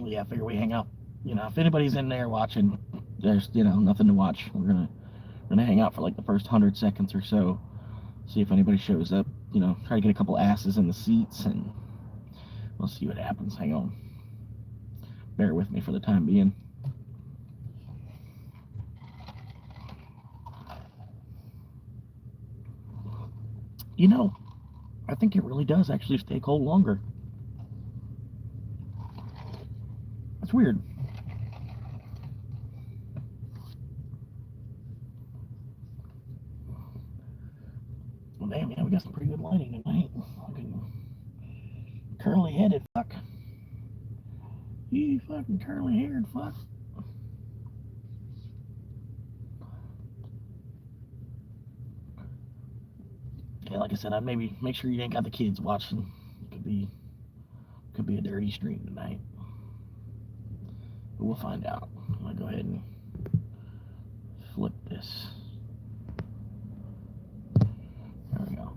yeah, I figure we hang out. If anybody's in there watching, there's nothing to watch. We're gonna hang out for like the first 100 seconds or so, see if anybody shows up. Try to get a couple asses in the seats, and we'll see what happens. Hang on, bear with me for the time being. You know, I think it really does actually stay cold longer. That's weird. Well, damn, yeah, we got some pretty good lighting tonight. Fucking curly headed fuck. You fucking curly haired fuck. Yeah, like I said, I'd maybe make sure you ain't got the kids watching. Could be a dirty stream tonight. But we'll find out. I'm gonna go ahead and flip this. There we go.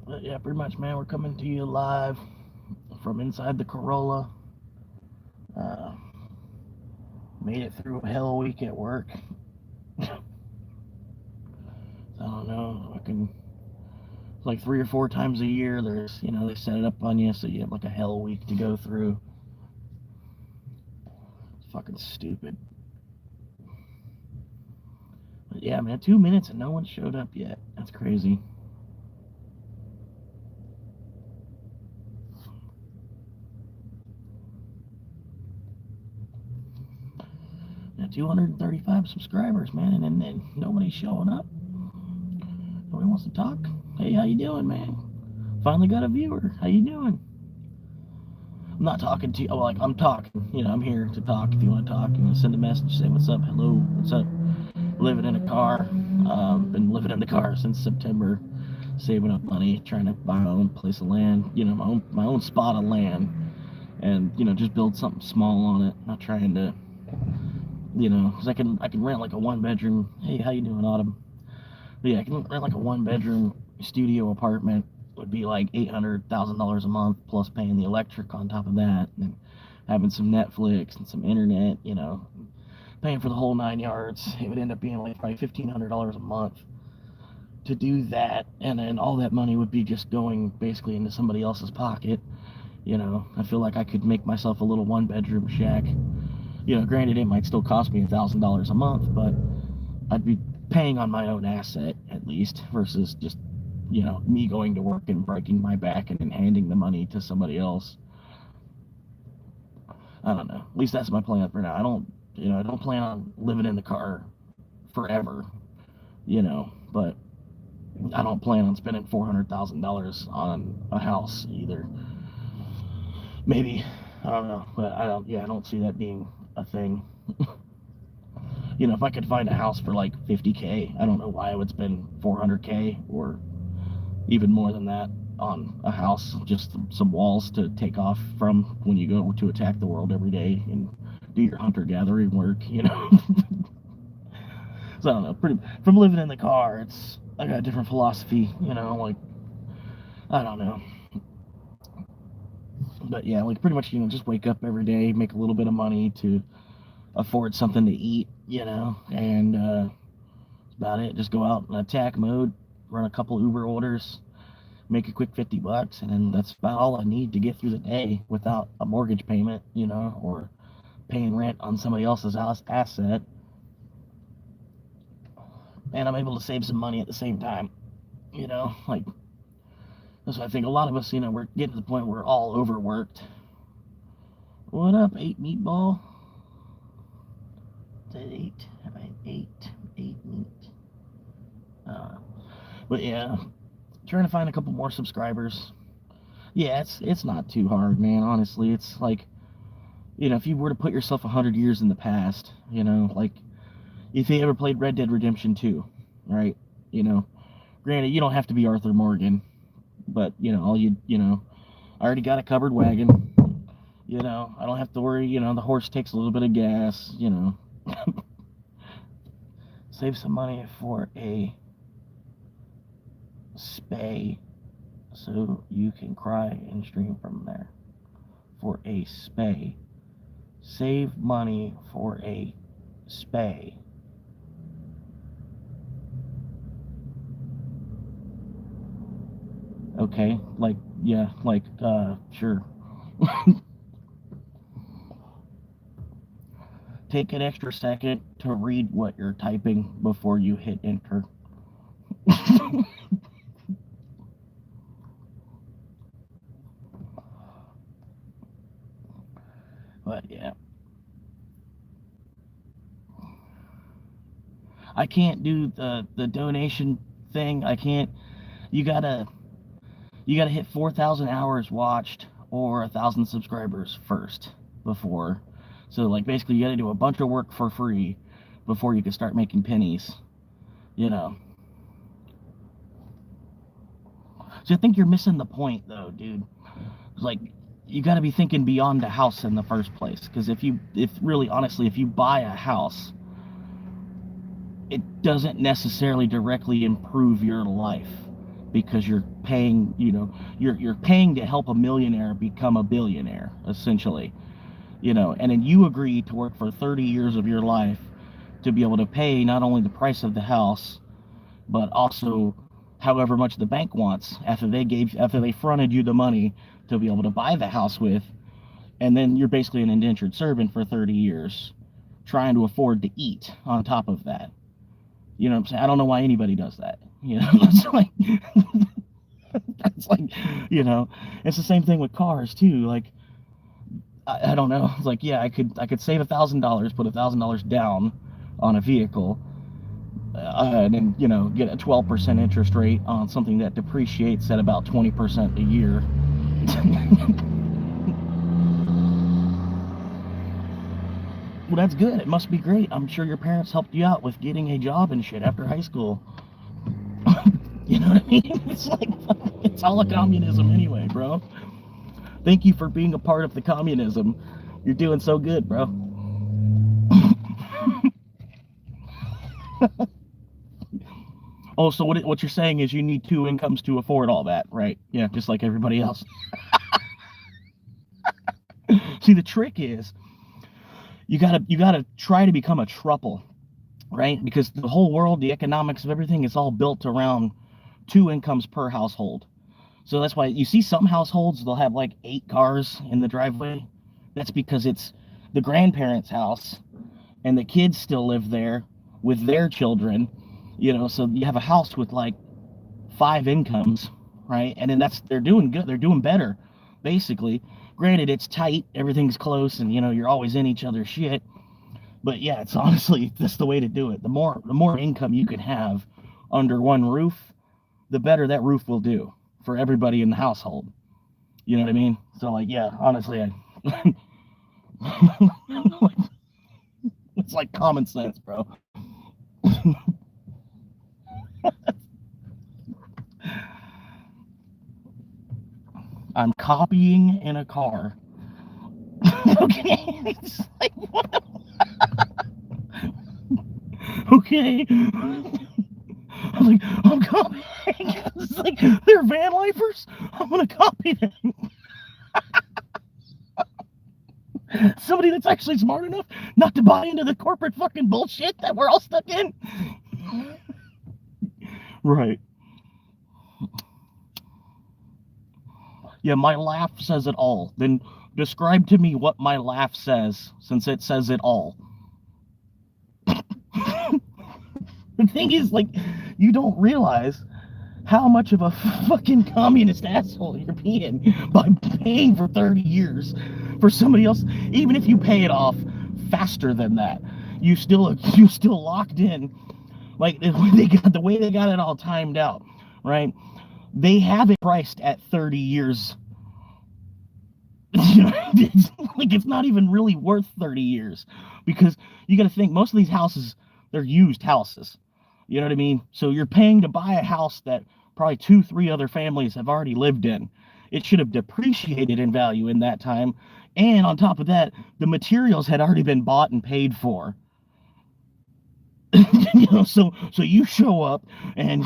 But yeah, pretty much, man. We're coming to you live from inside the Corolla. Uh, Made it through a hell week at work. I don't know. I can like 3 or 4 times a year. There's they set it up on you so you have like a hell week to go through. It's fucking stupid. But yeah, man, 2 minutes and no one showed up yet. That's crazy. Yeah, 235 subscribers, man, and then nobody's showing up. Nobody wants to talk. Hey, how you doing, man? Finally got a viewer. How you doing? I'm not talking to you. Oh, like I'm talking. I'm here to talk. If you want to talk, you want to send a message, say what's up, hello, what's up. Living in a car. Been living in the car since September, saving up money, trying to buy my own place of land. My own spot of land, and just build something small on it. Not trying to, because I can rent like a 1 bedroom. Hey, how you doing, Autumn? But yeah, I can rent like a 1 bedroom studio apartment. Would be like $800,000 a month plus paying the electric on top of that, and having some Netflix and some internet. Paying for the whole 9 yards. It would end up being like probably $1,500 a month to do that, and then all that money would be just going basically into somebody else's pocket. I feel like I could make myself a little 1 bedroom shack. Granted, it might still cost me $1,000 a month, but I'd be paying on my own asset at least versus just me going to work and breaking my back and then handing the money to somebody else. I don't know. At least that's my plan for now. I don't plan on living in the car forever. But I don't plan on spending $400,000 on a house either. Maybe, I don't know, but I don't. Yeah, I don't see that being a thing. If I could find a house for like 50K, I don't know why I would spend 400K or even more than that on a house, just some walls to take off from when you go to attack the world every day and do your hunter gathering work. So I don't know. From living in the car, I got a different philosophy. Like I don't know, but yeah, like pretty much just wake up every day, make a little bit of money to afford something to eat. And that's about it. Just go out in attack mode, run a couple Uber orders, make a quick $50, and then that's about all I need to get through the day without a mortgage payment, or paying rent on somebody else's house asset. And I'm able to save some money at the same time. Like that's why I think a lot of us, we're getting to the point where we're all overworked. What up, 8 meatball? Is that 8? Have I 8 meat? But yeah, trying to find a couple more subscribers. Yeah, it's not too hard, man. Honestly, it's like if you were to put yourself 100 years in the past, like if you ever played Red Dead Redemption 2, right? Granted, you don't have to be Arthur Morgan, but I already got a covered wagon. I don't have to worry. The horse takes a little bit of gas. Save some money for a spay so you can cry and stream from there. For a spay. Save money for a spay. Okay, sure. Take an extra second to read what you're typing before you hit enter. But yeah. I can't do the donation thing. I can't. You gotta hit 4,000 hours watched or 1,000 subscribers first before. So like basically you gotta do a bunch of work for free before you can start making pennies. So I think you're missing the point though, dude. Like you gotta be thinking beyond the house in the first place. Because if you buy a house, it doesn't necessarily directly improve your life. Because you're paying, you're paying to help a millionaire become a billionaire, essentially. And then you agree to work for 30 years of your life to be able to pay not only the price of the house, but also however much the bank wants after they fronted you the money to be able to buy the house with. And then you're basically an indentured servant for 30 years trying to afford to eat on top of that. You know what I'm saying? I don't know why anybody does that. It's like, it's the same thing with cars too. Like, I don't know. It's like, yeah, I could save $1,000, put $1,000 down on a vehicle, and then get a 12% interest rate on something that depreciates at about 20% a year. Well, that's good. It must be great. I'm sure your parents helped you out with getting a job and shit after high school. You know what I mean? It's like, it's all a communism anyway, bro. Thank you for being a part of the communism. You're doing so good, bro. Oh, so what you're saying is you need 2 incomes to afford all that, right? Yeah, just like everybody else. See, the trick is you gotta try to become a throuple, right? Because the whole world, the economics of everything, is all built around 2 incomes per household. So that's why you see some households, they'll have like 8 cars in the driveway. That's because it's the grandparents' house and the kids still live there with their children, so you have a house with like 5 incomes, right? And then they're doing good, they're doing better, basically. Granted, it's tight, everything's close, and you're always in each other's shit. But yeah, it's honestly, that's the way to do it. The more income you can have under one roof, the better that roof will do for everybody in the household. You know what I mean? So like, yeah, honestly, it's like common sense, bro. I'm copying in a car. Okay. It's like, what? Okay. I'm like, I'm copying. It's like, they're van lifers. I'm gonna copy them. Somebody that's actually smart enough not to buy into the corporate fucking bullshit that we're all stuck in. Right. Yeah, my laugh says it all. Then describe to me what my laugh says, since it says it all. The thing is, like, you don't realize how much of a fucking communist asshole you're being by paying for 30 years for somebody else. Even if you pay it off faster than that, you still locked in. Like, the way they got it all timed out, right? They have it priced at 30 years. You know, it's like it's not even really worth 30 years because you got to think most of these houses, they're used houses. You know what I mean? So you're paying to buy a house that probably two, three other families have already lived in. It should have depreciated in value in that time. And on top of that, the materials had already been bought and paid for. So you show up and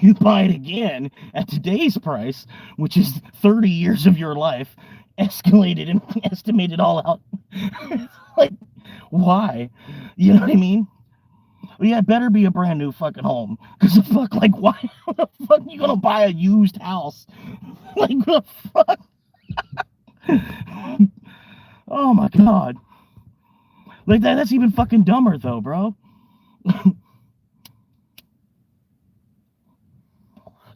you buy it again at today's price, which is 30 years of your life, escalated and estimated all out. Like, why? You know what I mean? Well, yeah, it better be a brand new fucking home. Because the fuck, like, why the fuck are you gonna buy a used house? Like, the fuck? Oh my god. Like, that's even fucking dumber, though, bro.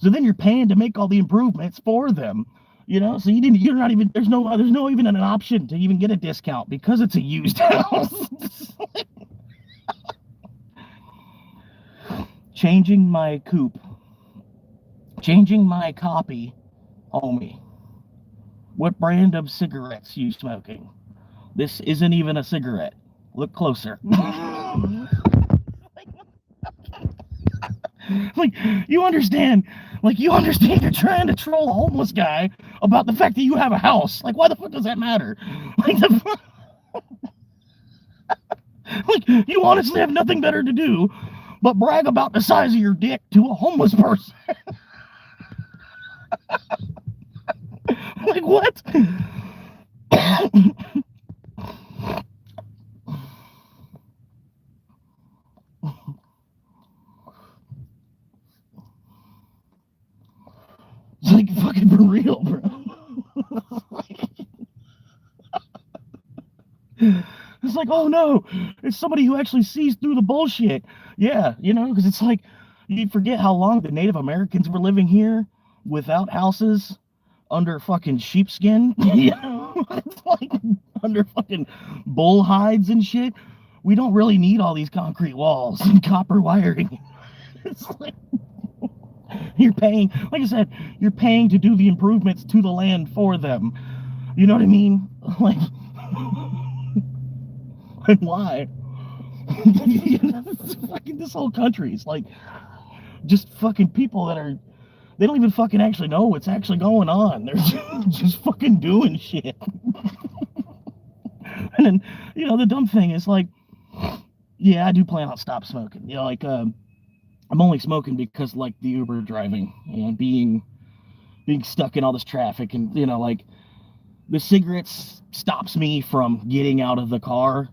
So then you're paying to make all the improvements for them. So you're not even, there's no even an option to even get a discount because it's a used house. Changing my coupe. Changing my copy, homie. What brand of cigarettes you smoking? This isn't even a cigarette. Look closer. Like, you understand you're trying to troll a homeless guy about the fact that you have a house. Like, why the fuck does that matter? Like, like, you honestly have nothing better to do but brag about the size of your dick to a homeless person. Like, what? It's like fucking for real, bro. It's like, oh no, it's somebody who actually sees through the bullshit. Yeah, because it's like you forget how long the Native Americans were living here without houses under fucking sheepskin. It's like under fucking bull hides and shit. We don't really need all these concrete walls and copper wiring. It's like you're paying, like I said, you're paying to do the improvements to the land for them. You know what I mean? Like, like why? Fucking this whole country is like just fucking people they don't even fucking actually know what's actually going on. They're just fucking doing shit. And then, the dumb thing is like, yeah, I do plan on stop smoking. Like, I'm only smoking because like the Uber driving and being stuck in all this traffic and like the cigarettes stops me from getting out of the car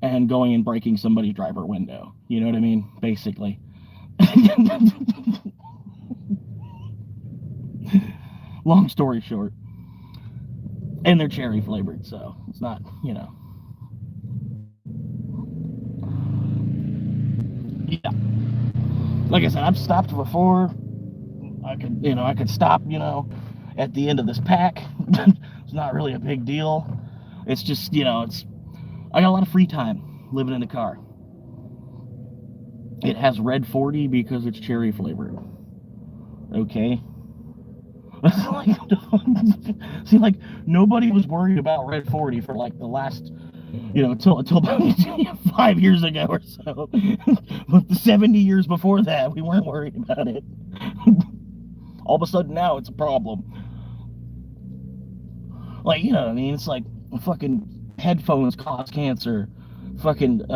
and going and breaking somebody's driver window. You know what I mean? Basically. Long story short. And they're cherry flavored, so it's not, Yeah. Like I said, I've stopped before. I could stop, at the end of this pack. It's not really a big deal. It's just, I got a lot of free time living in the car. It has red 40 because it's cherry flavored. Okay. See, like, nobody was worried about red 40 for like the last, until about 5 years ago or so. But the 70 years before that, we weren't worried about it. All of a sudden now it's a problem. Like, what I mean? It's like fucking headphones cause cancer. Fucking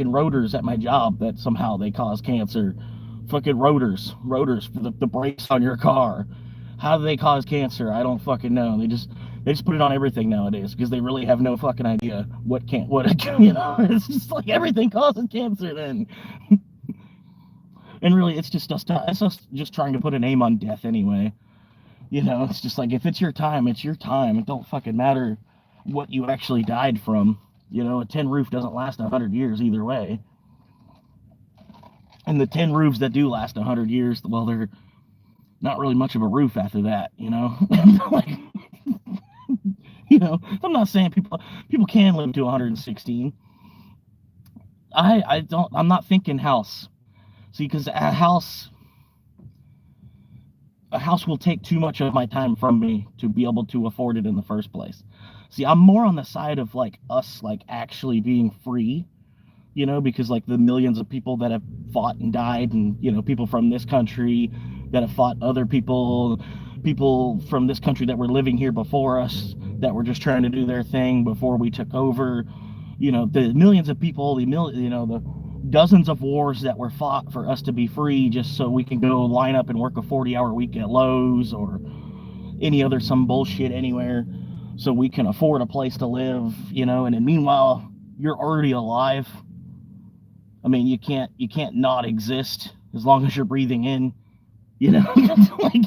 rotors at my job that somehow they cause cancer. Fucking rotors for the brakes on your car. How do they cause cancer? I don't fucking know. They just put it on everything nowadays because they really have no fucking idea it's just like everything causes cancer then. And really it's just trying to put a name on death anyway. It's just like if it's your time, it's your time. It don't fucking matter what you actually died from. A tin roof doesn't last 100 years either way. And the tin roofs that do last 100 years, well, they're not really much of a roof after that, like, I'm not saying people can live to 116. I'm not thinking house. See, because a house, a house will take too much of my time from me to be able to afford it in the first place. See, I'm more on the side of like us like actually being free, because like the millions of people that have fought and died, and people from this country that have fought other people from this country that were living here before us, that were just trying to do their thing before we took over. The millions of people, the dozens of wars that were fought for us to be free, just so we can go line up and work a 40-hour week at Lowe's or any other some bullshit anywhere, so we can afford a place to live. And then meanwhile, you're already alive. I mean, you can't not exist as long as you're breathing in. Like,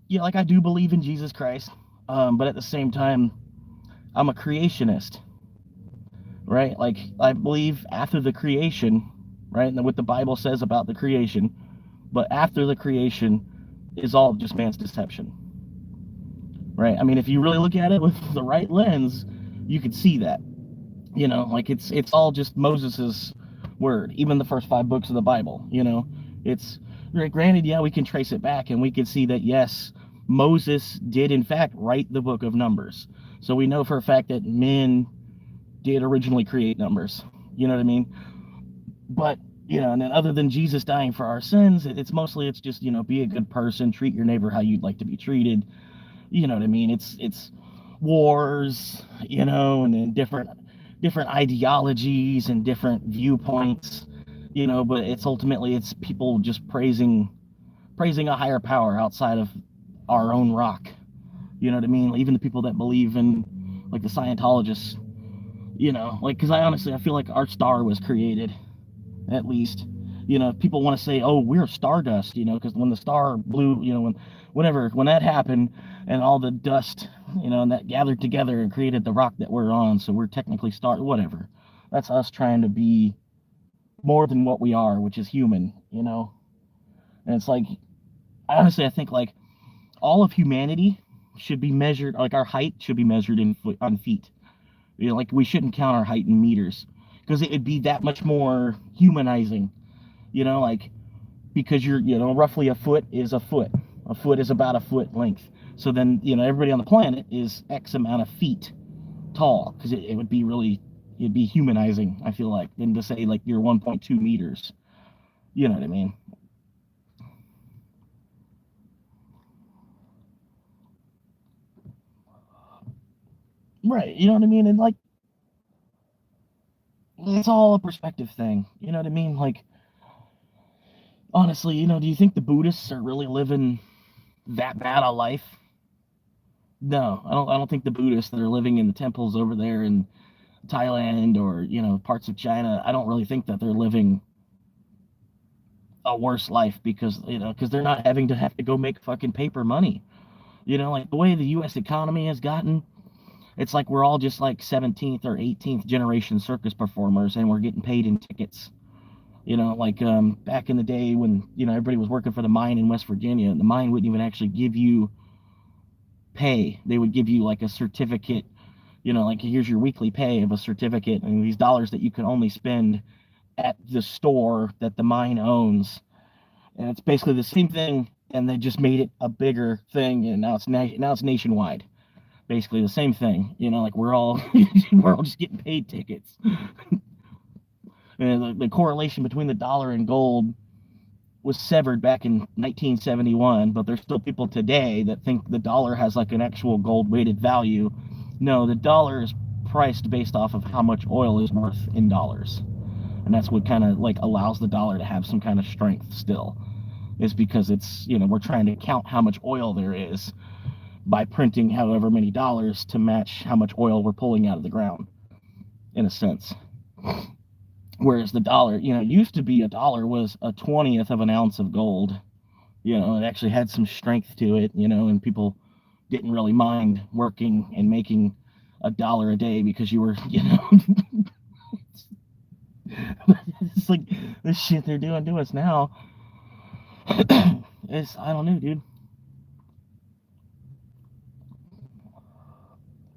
yeah, like I do believe in Jesus Christ, but at the same time, I'm a creationist, right? Like I believe after the creation, right, and what the Bible says about the creation, but after the creation is all just man's deception, right? I mean, if you really look at it with the right lens, you could see that. Like it's all just Moses's word. Even the first 5 books of the Bible, it's granted, yeah, we can trace it back and we can see that yes, Moses did in fact write the book of Numbers. So we know for a fact that men did originally create numbers. You know what I mean? But and then other than Jesus dying for our sins, it's just be a good person, treat your neighbor how you'd like to be treated. You know what I mean? It's wars, and then different ideologies and different viewpoints, but it's ultimately it's people just praising a higher power outside of our own rock. You know what I mean? Even the people that believe in like the Scientologists, like because I feel like our star was created, at least. People want to say, oh, we're stardust, because when the star blew, when that happened and all the dust, and that gathered together and created the rock that we're on, so we're technically whatever. That's us trying to be more than what we are, which is human. And it's like, honestly, I think like all of humanity should be measured, like our height should be measured on feet. Like we shouldn't count our height in meters, because it'd be that much more humanizing, like because you're, roughly a foot is a foot. A foot is about a foot length. So then, everybody on the planet is X amount of feet tall, because it would be really, it'd be humanizing, I feel like, than to say like you're 1.2 meters. You know what I mean? Right. You know what I mean? And like, it's all a perspective thing. You know what I mean? Like, honestly, do you think the Buddhists are really living that bad a life? No, I don't think the Buddhists that are living in the temples over there in Thailand or, parts of China, I don't really think that they're living a worse life, because they're not having to have to go make fucking paper money. Like the way the US economy has gotten, it's like we're all just like 17th or 18th generation circus performers, and we're getting paid in tickets. Like back in the day when, everybody was working for the mine in West Virginia, the mine wouldn't even actually give you pay. They would give you like a certificate, like here's your weekly pay of a certificate and these dollars that you can only spend at the store that the mine owns. And it's basically the same thing, and they just made it a bigger thing, and now it's nationwide. Basically the same thing, like we're all we're all just getting paid tickets. And the correlation between the dollar and gold was severed back in 1971, but there's still people today that think the dollar has like an actual gold weighted value. No, the dollar is priced based off of how much oil is worth in dollars. And that's what kind of like allows the dollar to have some kind of strength still, is because it's, we're trying to count how much oil there is by printing however many dollars to match how much oil we're pulling out of the ground, in a sense. Whereas the dollar, used to be a dollar was a 20th of an ounce of gold. It actually had some strength to it, and people didn't really mind working and making $1 a day because you were, it's like this shit they're doing to us now. It's, I don't know, dude.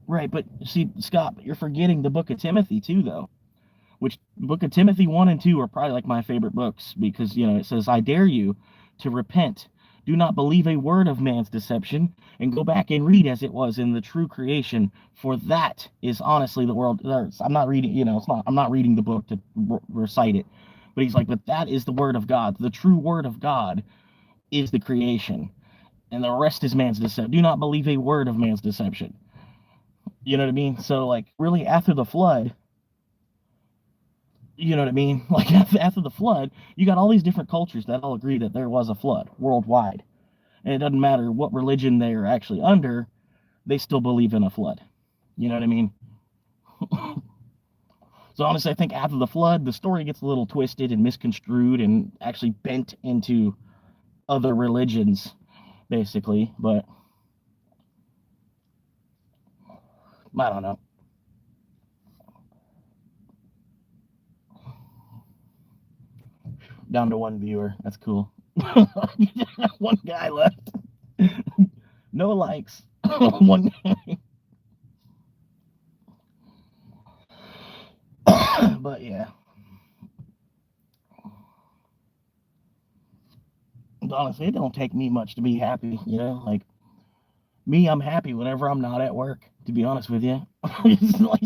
Right, but see, Scott, you're forgetting the book of Timothy too, though. which Book of Timothy 1 and 2 are probably like my favorite books because, it says, I dare you to repent. Do not believe a word of man's deception, and go back and read as it was in the true creation, for that is honestly the world. I'm not reading, I'm not reading the book to recite it, but he's like, but that is the word of God. The true word of God is the creation, and the rest is man's deception. Do not believe a word of man's deception. You know what I mean? So, like, really, after the flood, you know what I mean? Like, after the flood, you got all these different cultures that all agree that there was a flood worldwide. And it doesn't matter what religion they are actually under, they still believe in a flood. You know what I mean? So, honestly, I think after the flood, the story gets a little twisted and misconstrued and actually bent into other religions, basically. But I don't know. Down to one viewer. That's cool. One guy left. No likes. One guy. But yeah. Honestly, it don't take me much to be happy, like me, I'm happy whenever I'm not at work, to be honest with you. It's like,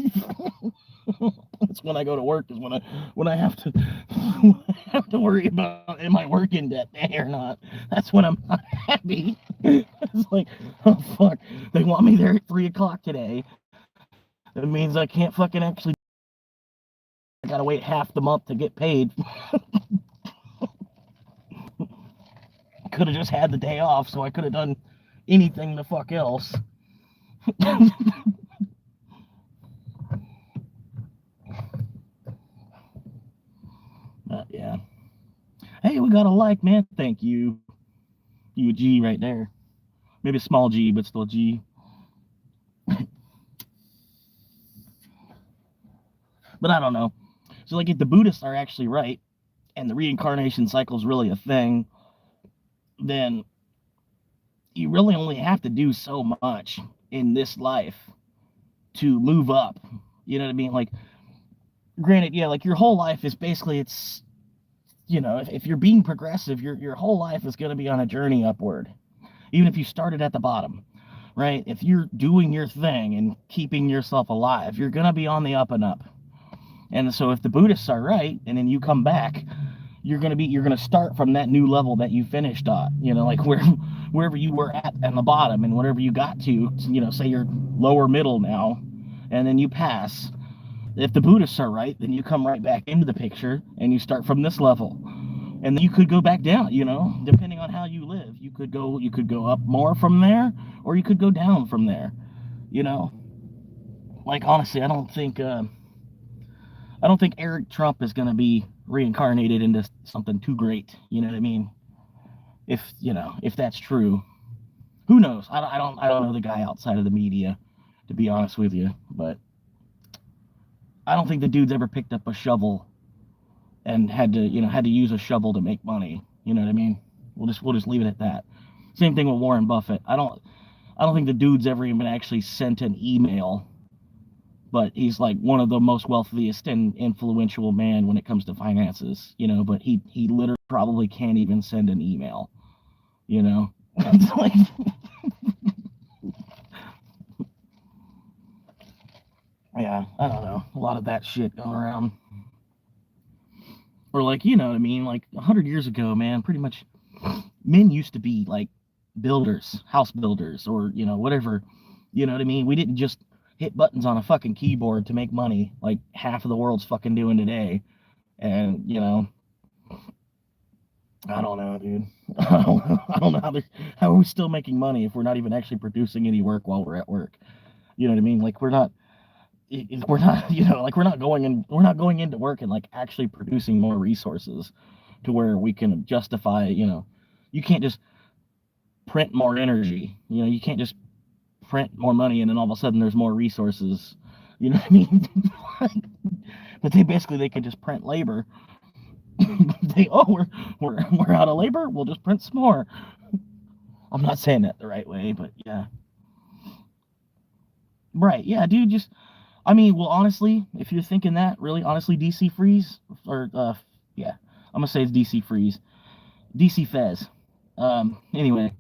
it's when I go to work is when I have to have to worry about am I working that day or not. That's when I'm not happy. It's like, oh fuck, they want me there at 3 o'clock today. That means I can't fucking actually. I gotta wait half the month to get paid. Could have just had the day off, so I could have done anything the fuck else. Yeah. Hey, we got a like, man. Thank you. You a G right there. Maybe a small G, but still a G. But I don't know. So, like, if the Buddhists are actually right, and the reincarnation cycle is really a thing, then you really only have to do so much in this life to move up. You know what I mean? Like, granted, yeah, like your whole life is basically it's, if you're being progressive, your whole life is going to be on a journey upward, even if you started at the bottom, right? If you're doing your thing and keeping yourself alive, you're going to be on the up and up. And so if the Buddhists are right, and then you come back, you're going to start from that new level that you finished at, like wherever you were at the bottom, and whatever you got to, say you're lower middle now, and then you pass. If the Buddhists are right, then you come right back into the picture and you start from this level. And then you could go back down, depending on how you live. You could go up more from there, or you could go down from there. Like, honestly, I don't think Eric Trump is going to be reincarnated into something too great. You know what I mean? If that's true, who knows? I don't know the guy outside of the media, to be honest with you, but I don't think the dude's ever picked up a shovel and had to use a shovel to make money. You know what I mean? We'll just leave it at that. Same thing with Warren Buffett. I don't think the dude's ever even actually sent an email, but he's like one of the most wealthiest and influential man when it comes to finances. But he literally probably can't even send an email. It's like. Yeah, I don't know. A lot of that shit going around. Or like, you know what I mean? Like 100 years ago, man, pretty much men used to be like builders, house builders, or, whatever. You know what I mean? We didn't just hit buttons on a fucking keyboard to make money like half of the world's fucking doing today. And, I don't know, dude. I don't know how are we still making money if we're not even actually producing any work while we're at work. You know what I mean? Like we're not like we're not going into work and like actually producing more resources to where we can justify, you can't just print more energy, you can't just print more money and then all of a sudden there's more resources, you know what I mean? But they can just print labor. We're out of labor, we'll just print some more. I'm not saying that the right way, but yeah. Right, yeah, dude, just I mean, well, honestly, if you're thinking that, really, honestly, DC Freeze, or, yeah, I'm gonna say it's DC Freeze. DC Fez. Anyway,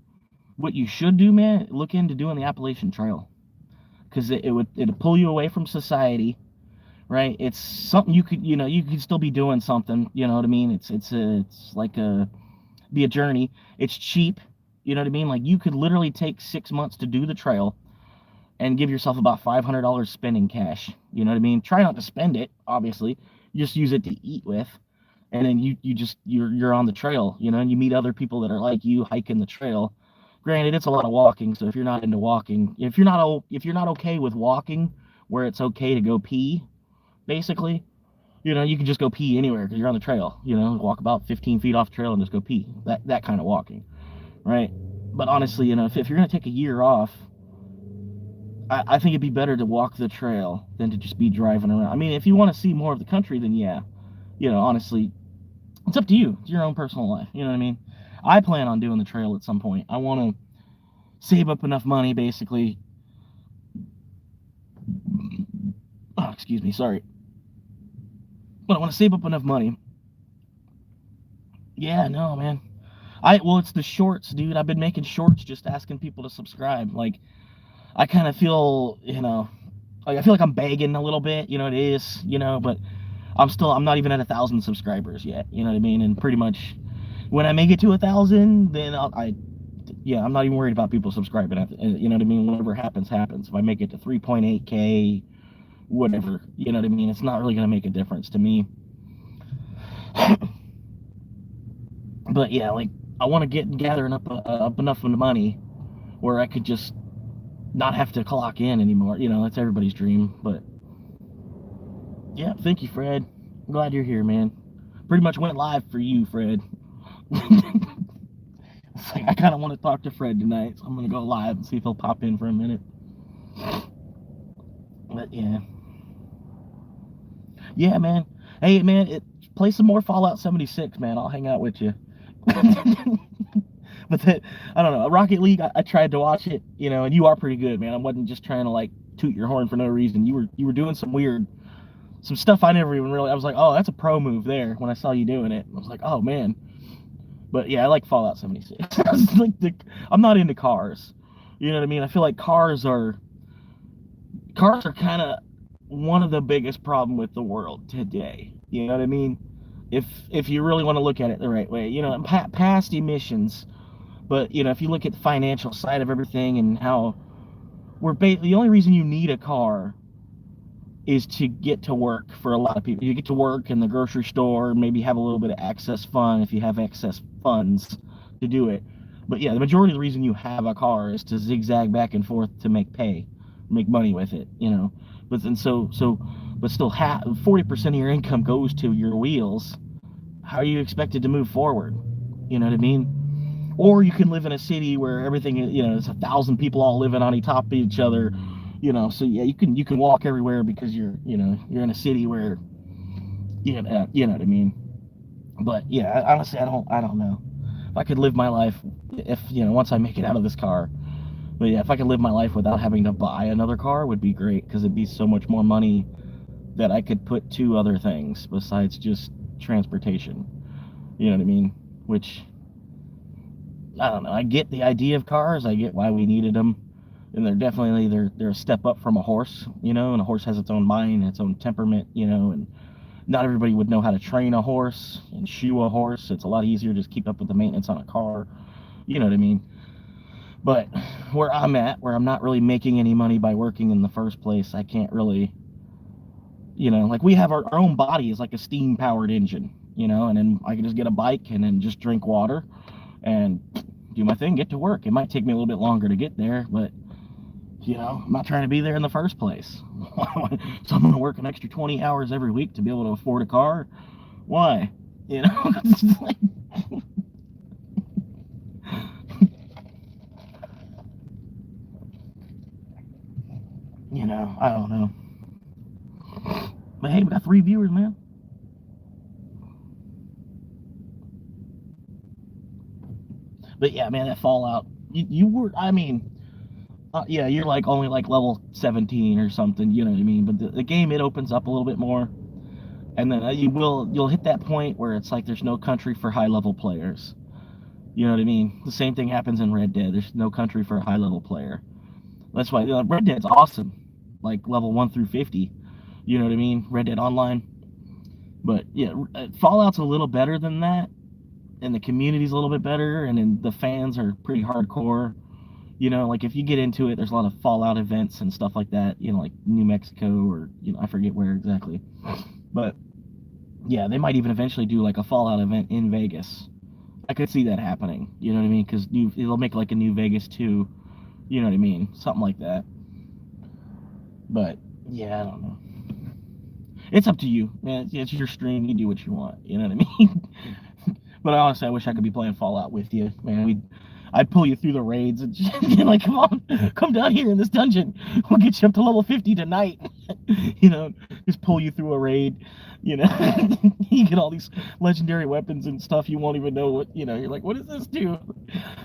what you should do, man, look into doing the Appalachian Trail. Because it'd pull you away from society, right? It's something you could, you could still be doing something, you know what I mean? It's like be a journey. It's cheap, you know what I mean? Like you could literally take 6 months to do the trail and give yourself about $500 spending cash. You know what I mean? Try not to spend it, obviously. You just use it to eat with, and then you're on the trail, and you meet other people that are like you hiking the trail. Granted, it's a lot of walking, so if you're not into walking, if you're not okay with walking, where it's okay to go pee, basically, you can just go pee anywhere because you're on the trail. Walk about 15 feet off the trail and just go pee. That kind of walking, right? But honestly, if you're gonna take a year off, I think it'd be better to walk the trail than to just be driving around. I mean, if you want to see more of the country, then yeah, honestly, it's up to you. It's your own personal life. You know what I mean? I plan on doing the trail at some point. I want to save up enough money, basically. Oh, excuse me, sorry. But I want to save up enough money. Yeah, no, man. Well, it's the shorts, dude. I've been making shorts just asking people to subscribe. Like, I kind of feel, like I feel like I'm begging a little bit. It is, but I'm not even at 1,000 subscribers yet. You know what I mean? And pretty much when I make it to 1,000, then yeah, I'm not even worried about people subscribing. You know what I mean? Whatever happens, happens. If I make it to 3.8K, whatever, you know what I mean? It's not really going to make a difference to me. But yeah, like, I want to gathering up enough of the money where I could just not have to clock in anymore. That's everybody's dream. But yeah, thank you, Fred. I'm glad you're here, man. Pretty much went live for you, Fred. It's like I kind of want to talk to Fred tonight, so I'm gonna go live and see if he'll pop in for a minute. But yeah, man. Hey, man, play some more Fallout 76, man. I'll hang out with you. But I don't know. Rocket League, I tried to watch it, and you are pretty good, man. I wasn't just trying to like toot your horn for no reason. You were doing some stuff I never even really. I was like, oh, that's a pro move there when I saw you doing it. I was like, oh man. But yeah, I like Fallout 76. I'm not into cars. You know what I mean? I feel like cars are kind of one of the biggest problem with the world today. You know what I mean? If you really want to look at it the right way, past emissions. But if you look at the financial side of everything and how the only reason you need a car is to get to work for a lot of people. You get to work in the grocery store, maybe have a little bit of excess fun if you have excess funds to do it. But yeah, the majority of the reason you have a car is to zigzag back and forth to make money with it, But then but still 40% of your income goes to your wheels. How are you expected to move forward? You know what I mean? Or you can live in a city where everything, there's 1,000 people all living on top of each other. So yeah, you can walk everywhere because you're in a city where you know what I mean. But yeah, honestly, I don't know if I could live my life if once I make it out of this car. But yeah, if I could live my life without having to buy another car, would be great because it'd be so much more money that I could put to other things besides just transportation. You know what I mean? Which I don't know. I get the idea of cars. I get why we needed them. And they're a step up from a horse, and a horse has its own mind, its own temperament, and not everybody would know how to train a horse and shoe a horse. It's a lot easier to just keep up with the maintenance on a car, you know what I mean? But where I'm at, where I'm not really making any money by working in the first place, I can't really, like we have our own body is like a steam powered engine, and then I can just get a bike and then just drink water and do my thing, get to work. It might take me a little bit longer to get there, but I'm not trying to be there in the first place. So I'm going to work an extra 20 hours every week to be able to afford a car. Why? It's like, I don't know. But hey, we got 3 viewers, man. But yeah, man, that Fallout, you were, I mean, Yeah, you're like only like level 17 or something, you know what I mean? But the game, it opens up a little bit more, and then you'll hit that point where it's like there's no country for high level players. You know what I mean? The same thing happens in Red Dead. There's no country for a high level player. That's why Red Dead's awesome, like level 1 through 50. You know what I mean? Red Dead Online. But yeah, Fallout's a little better than that, and the community's a little bit better, and then the fans are pretty hardcore. You know, like if you get into it, there's a lot of Fallout events and stuff like that. You know, like New Mexico or I forget where exactly. But yeah, they might even eventually do like a Fallout event in Vegas. I could see that happening. You know what I mean? Because it'll make like a New Vegas 2. You know what I mean? Something like that. But yeah, I don't know. It's up to you, man. It's your stream. You do what you want. You know what I mean? But honestly, I wish I could be playing Fallout with you, man. I'd pull you through the raids and just be like, come on, come down here in this dungeon. We'll get you up to level 50 tonight. You know, just pull you through a raid. You know, you get all these legendary weapons and stuff you won't even know what, you know, you're like, what does this do?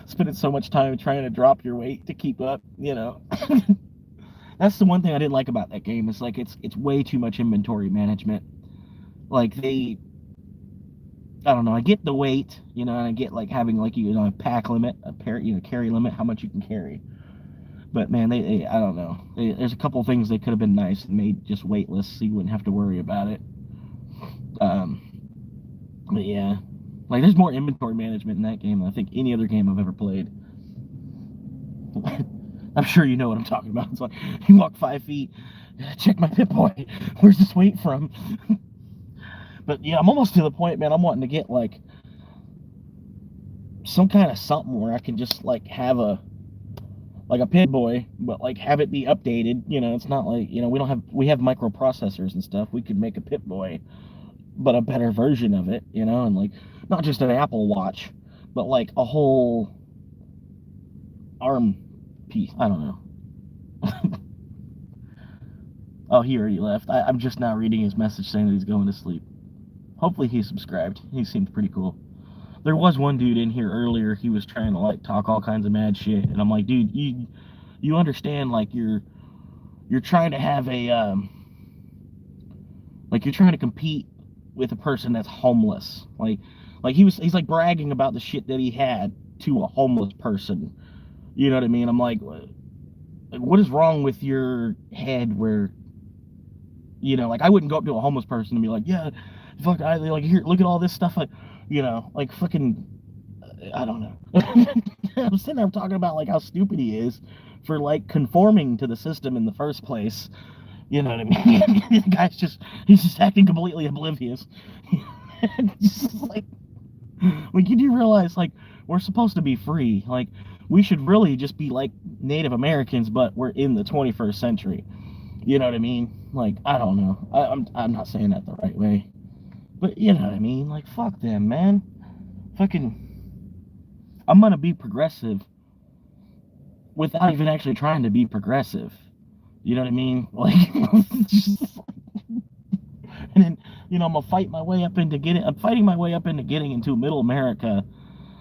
Spending so much time trying to drop your weight to keep up, you know. That's the one thing I didn't like about that game. It's like it's way too much inventory management. Like I don't know. I get the weight, you know, and I get like having like a pack limit, carry limit, how much you can carry. But man, they I don't know. There's a couple things they could have been nice and made just weightless, so you wouldn't have to worry about it. But yeah, like there's more inventory management in that game than I think any other game I've ever played. I'm sure you know what I'm talking about. It's like you walk 5 feet, check my Pip-Boy. Where's this weight from? But yeah, I'm almost to the point, man. I'm wanting to get like some kind of something where I can just like have a Pip-Boy, but like have it be updated. You know, it's not like, you know, we have microprocessors and stuff. We could make a Pip-Boy, but a better version of it. You know, and like not just an Apple Watch, but like a whole ARM piece. I don't know. Oh, he already left. I'm just now reading his message saying that he's going to sleep. Hopefully he's subscribed. He seemed pretty cool. There was one dude in here earlier. He was trying to like talk all kinds of mad shit, and I'm like, dude, you understand? Like you're trying to have a like you're trying to compete with a person that's homeless. Like he's like bragging about the shit that he had to a homeless person. You know what I mean? I'm like, what is wrong with your head where, you know, like I wouldn't go up to a homeless person and be like, yeah, fuck, like here, look at all this stuff, like, you know, like fucking, I don't know. I'm sitting there talking about like how stupid he is for like conforming to the system in the first place. You know what I mean? The guy's he's just acting completely oblivious. Just like you do realize like we're supposed to be free. Like we should really just be like Native Americans, but we're in the 21st century. You know what I mean? Like I don't know. I'm not saying that the right way, but you know what I mean? Like fuck them, man. Fucking, I'm gonna be progressive without even actually trying to be progressive. You know what I mean? Like, just, and then you know I'm gonna fight my way up into getting. I'm fighting my way up into getting into Middle America,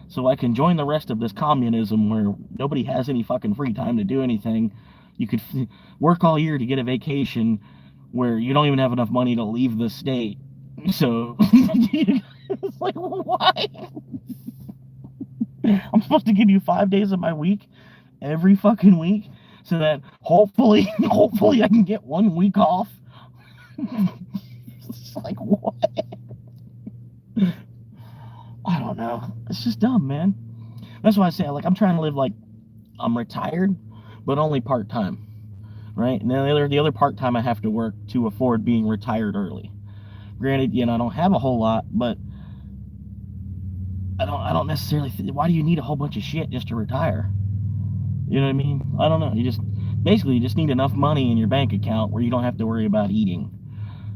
so I can join the rest of this communism where nobody has any fucking free time to do anything. You could work all year to get a vacation where you don't even have enough money to leave the state. So it's like, why? I'm supposed to give you 5 days of my week every fucking week so that hopefully I can get 1 week off. It's like, what? I don't know. It's just dumb, man. That's why I say, like, I'm trying to live like I'm retired, but only part-time, right? And then the other part-time I have to work to afford being retired early. Granted, you know, I don't have a whole lot, but I don't necessarily why do you need a whole bunch of shit just to retire? You know what I mean? I don't know. You just need enough money in your bank account where you don't have to worry about eating.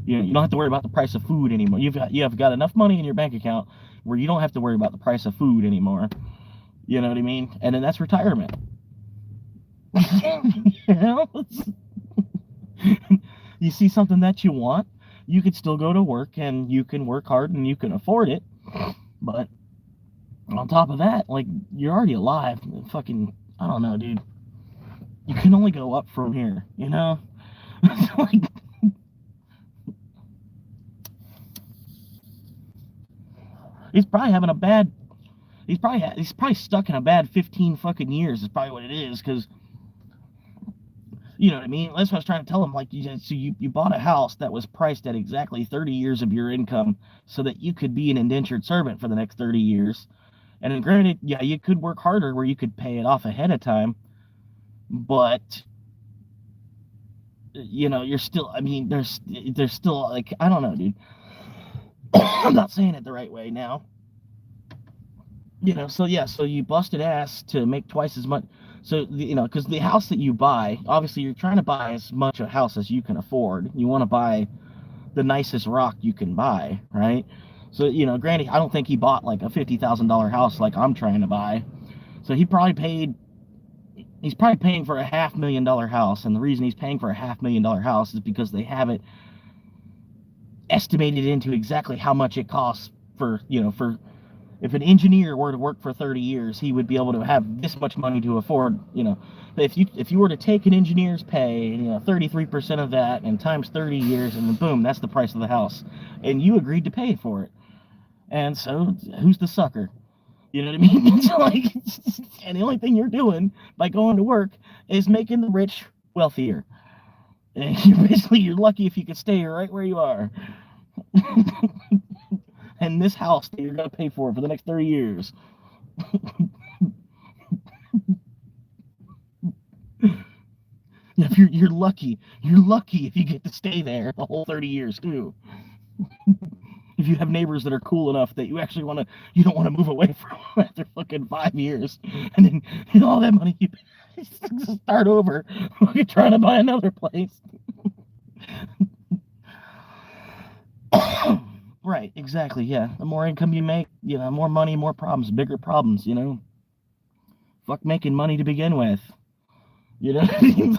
You know, you don't have to worry about the price of food anymore. You have got enough money in your bank account where you don't have to worry about the price of food anymore. You know what I mean? And then that's retirement. You know? You see something that you want, you could still go to work and you can work hard and you can afford it. But on top of that, like, you're already alive. Fucking, I don't know, dude. you can only go up from here, you know? Like, he's probably having a bad. He's probably stuck in a bad 15 fucking years. Is probably what it is, because you know what I mean. That's what I was trying to tell him. Like, you bought a house that was priced at exactly 30 years of your income, so that you could be an indentured servant for the next 30 years. And then, granted, yeah, you could work harder where you could pay it off ahead of time, but you know, you're still. I mean, there's still, like, I don't know, dude. I'm not saying it the right way now. You know, so yeah, so you busted ass to make twice as much. So, you know, because the house that you buy, obviously, you're trying to buy as much a house as you can afford. You want to buy the nicest rock you can buy, right? So, you know, granted, I don't think he bought like a $50,000 house like I'm trying to buy. So he's probably paying for a $500,000 house, and the reason he's paying for a $500,000 house is because they have it estimated into exactly how much it costs for, you know, for if an engineer were to work for 30 years, he would be able to have this much money to afford, you know. If you were to take an engineer's pay, you know, 33% of that and times 30 years, and then boom, that's the price of the house. And you agreed to pay for it. And so who's the sucker? You know what I mean? It's like, and the only thing you're doing by going to work is making the rich wealthier. And you're lucky if you could stay right where you are. And this house that you're gonna pay for the next 30 years. If you're lucky, if you get to stay there the whole 30 years too. If you have neighbors that are cool enough that you don't want to move away from them after fucking 5 years, and then, you know, all that money you start over, you're trying to buy another place. Right, exactly, yeah. The more income you make, you know, more money, more problems, bigger problems, you know. Fuck making money to begin with. You know,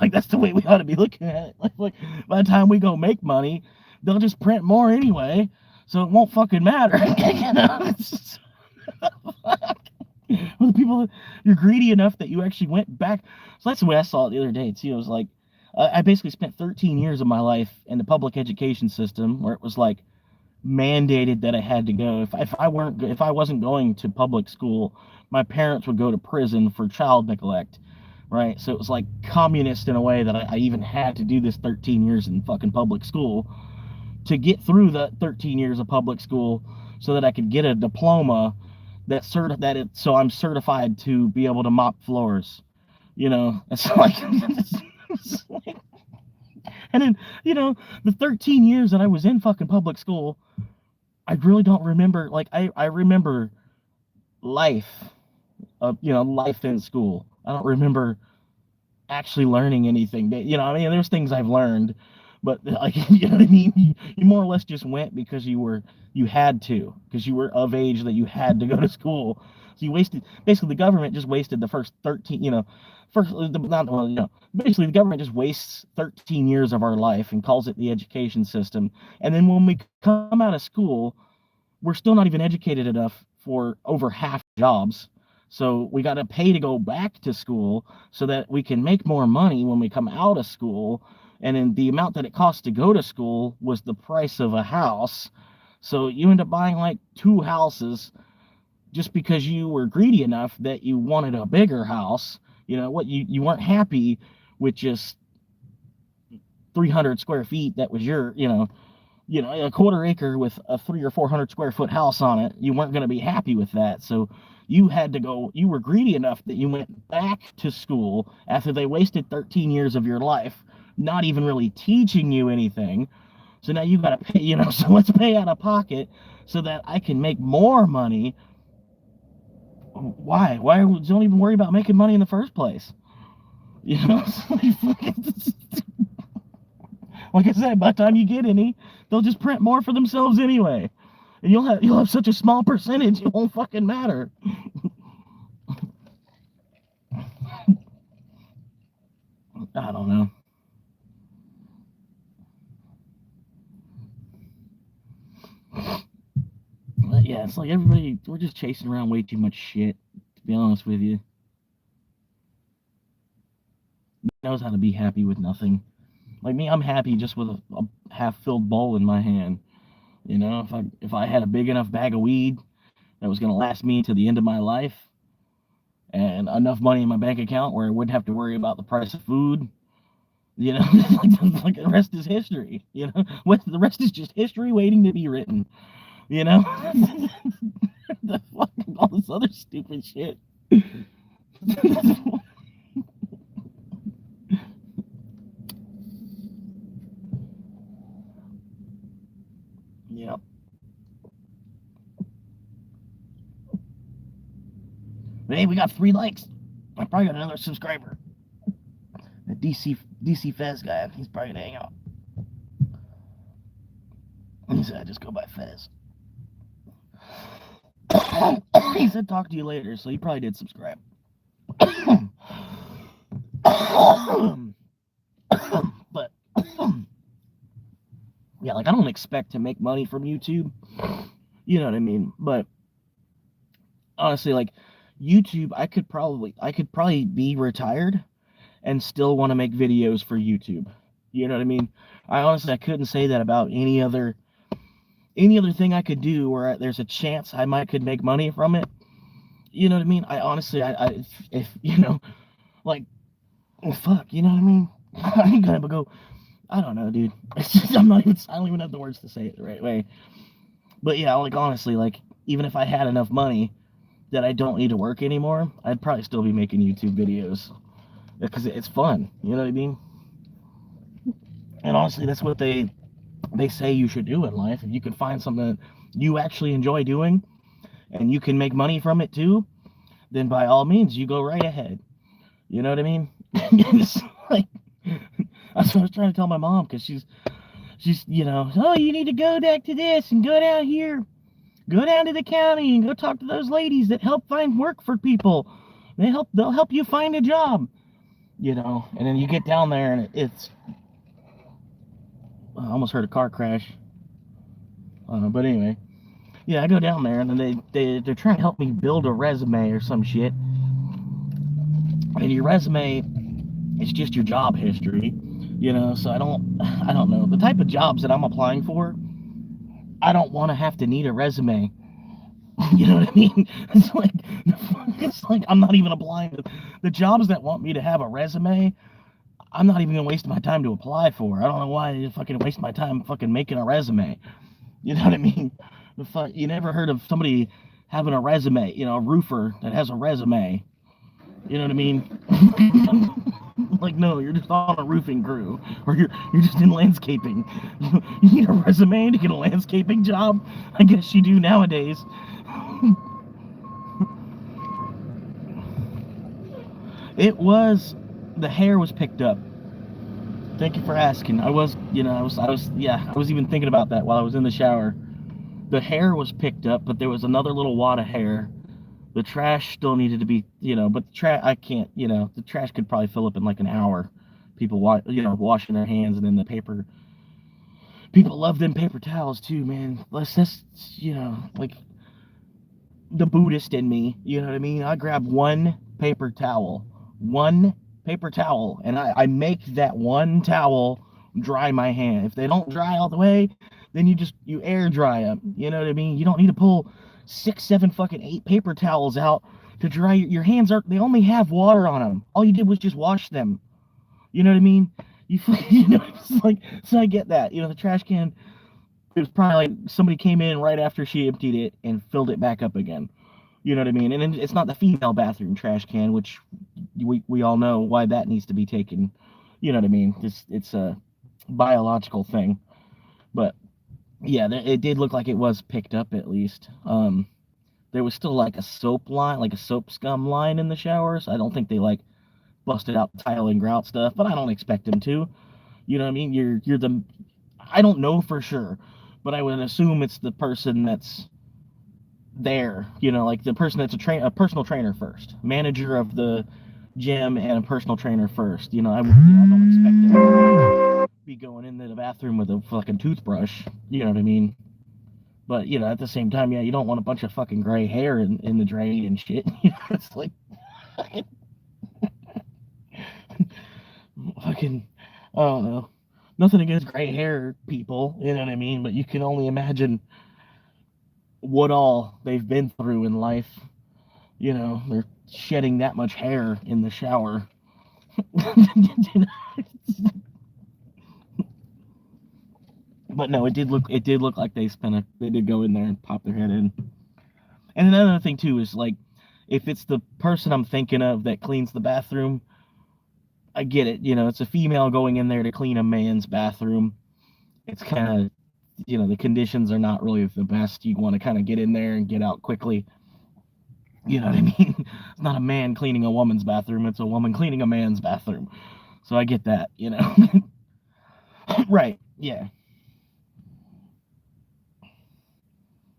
like, that's the way we ought to be looking at it. Like, by the time we go make money, they'll just print more anyway, so it won't fucking matter. You know, well, the people, you're greedy enough that you actually went back. So that's the way I saw it the other day too. It was like, I basically spent 13 years of my life in the public education system, where it was like mandated that I had to go. If I wasn't going to public school, my parents would go to prison for child neglect, right? So it was like communist in a way that I even had to do this 13 years in fucking public school to get through the 13 years of public school, so that I could get a diploma so I'm certified to be able to mop floors. You know, it's like, and then, you know, the 13 years that I was in fucking public school, I really don't remember. Like, I remember life, you know, life in school. I don't remember actually learning anything. You know, I mean, there's things I've learned, but, like, you know what I mean. You more or less just went because you had to, because you were of age that you had to go to school. So you wasted, basically, the government just wasted the first 13. You know, first not well, you know, basically the government just wastes 13 years of our life and calls it the education system. And then when we come out of school, we're still not even educated enough for over half jobs. So we got to pay to go back to school so that we can make more money when we come out of school. And then the amount that it costs to go to school was the price of a house. So you end up buying like 2 houses just because you were greedy enough that you wanted a bigger house. You know what? You weren't happy with just 300 square feet. That was you know, a quarter acre with a 300 or 400 square foot house on it. You weren't going to be happy with that. So you had to go, you were greedy enough that you went back to school after they wasted 13 years of your life, not even really teaching you anything. So now you got to pay, you know, so let's pay out of pocket so that I can make more money. Why? Don't even worry about making money in the first place. You know, like I said, by the time you get any, they'll just print more for themselves anyway, and you'll have such a small percentage, it won't fucking matter. I don't know. But yeah, it's like we're just chasing around way too much shit, to be honest with you. knows how to be happy with nothing. Like me, I'm happy just with a half-filled bowl in my hand. You know, if I had a big enough bag of weed that was gonna last me to the end of my life, and enough money in my bank account where I wouldn't have to worry about the price of food, you know, like the rest is history. You know, what the rest is just history waiting to be written. You know, the fucking all this other stupid shit. Yeah. Hey, we got 3 likes. I probably got another subscriber. The DC Fez guy. He's probably gonna hang out. He said I just go by Fez. He said talk to you later, so he probably did subscribe. But yeah, like I don't expect to make money from YouTube. You know what I mean? But honestly, like YouTube, I could probably be retired and still want to make videos for YouTube. You know what I mean? I couldn't say that about any other thing I could do where there's a chance I might could make money from it. You know what I mean? I honestly, if you know, like, fuck, you know what I mean? I ain't gonna go. I don't know, dude. It's just, I don't even have the words to say it the right way. But yeah, like honestly, like even if I had enough money that I don't need to work anymore, I'd probably still be making YouTube videos because it's fun. You know what I mean? And honestly, that's what they say you should do in life. If you can find something that you actually enjoy doing and you can make money from it too, then by all means, you go right ahead. You know what I mean? It's like that's what I was trying to tell my mom because she's you know, oh, you need to go back to this and go down here, go down to the county and go talk to those ladies that help find work for people. They'll help you find a job. You know, and then you get down there and it's I almost heard a car crash. But anyway, yeah, I go down there and then they're trying to help me build a resume or some shit. And your resume is just your job history, you know. So I don't know the type of jobs that I'm applying for. I don't want to have to need a resume. You know what I mean? It's like I'm not even applying to the jobs that want me to have a resume. I'm not even gonna waste my time to apply for. I don't know why I fucking waste my time fucking making a resume. You know what I mean? You never heard of somebody having a resume? You know, a roofer that has a resume. You know what I mean? Like, no, you're just on a roofing crew, or you're just in landscaping. You need a resume to get a landscaping job? I guess you do nowadays. The hair was picked up. Thank you for asking. I was even thinking about that while I was in the shower. The hair was picked up, but there was another little wad of hair. The trash still needed to be, but I can't, the trash could probably fill up in like an hour. People, washing their hands, and then the paper. People love them paper towels too, man. That's, like the Buddhist in me. You know what I mean? I grab one paper towel, and I make that one towel dry my hand. If they don't dry all the way, then you air dry them. You know what I mean? You don't need to pull 6, 7, fucking 8 paper towels out to dry your hands. They only have water on them. All you did was just wash them. You know what I mean? It's like, so I get that. The trash can, it was probably like somebody came in right after she emptied it and filled it back up again. You know what I mean? And it's not the female bathroom trash can, which we all know why that needs to be taken. You know what I mean? It's a biological thing. But yeah, it did look like it was picked up at least. There was still like a soap line, like a soap scum line in the showers. I don't think they like busted out tile and grout stuff, but I don't expect them to. You know what I mean? I don't know for sure, but I would assume it's the person that's there, like the person that's a personal trainer first, manager of the gym and a personal trainer first. I don't expect them to be going into the bathroom with a fucking toothbrush. You know what I mean? But at the same time, yeah, you don't want a bunch of fucking gray hair in the drain and shit. It's like, fucking, I don't know, nothing against gray hair people, you know what I mean? But you can only imagine what all they've been through in life. You know, they're shedding that much hair in the shower. But no, it did look like they did go in there and pop their head in. And another thing too is like, if it's the person I'm thinking of that cleans the bathroom, I get it. You know, it's a female going in there to clean a man's bathroom. It's kind of, you know, the conditions are not really the best. You want to kind of get in there and get out quickly. You know what I mean? It's not a man cleaning a woman's bathroom, it's a woman cleaning a man's bathroom. So I get that, you know. Right, yeah.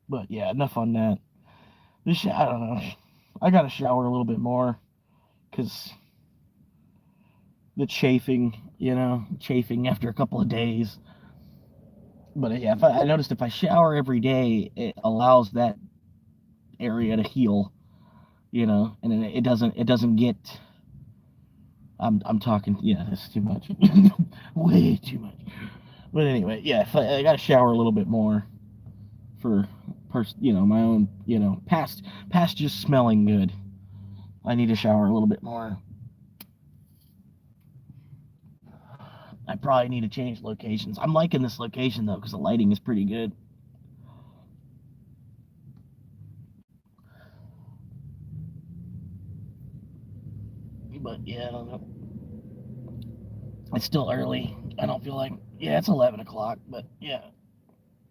But yeah, enough on that. I don't know. I gotta shower a little bit more because the chafing after a couple of days. But yeah, I noticed if I shower every day, it allows that area to heal, you know, and it doesn't get. I'm talking, yeah, that's too much, way too much. But anyway, yeah, if I gotta shower a little bit more for, you know, my own, you know, past just smelling good. I need to shower a little bit more. I probably need to change locations. I'm liking this location though because the lighting is pretty good. But yeah, I don't know. It's still early. I don't feel like. Yeah, it's 11 o'clock. But yeah,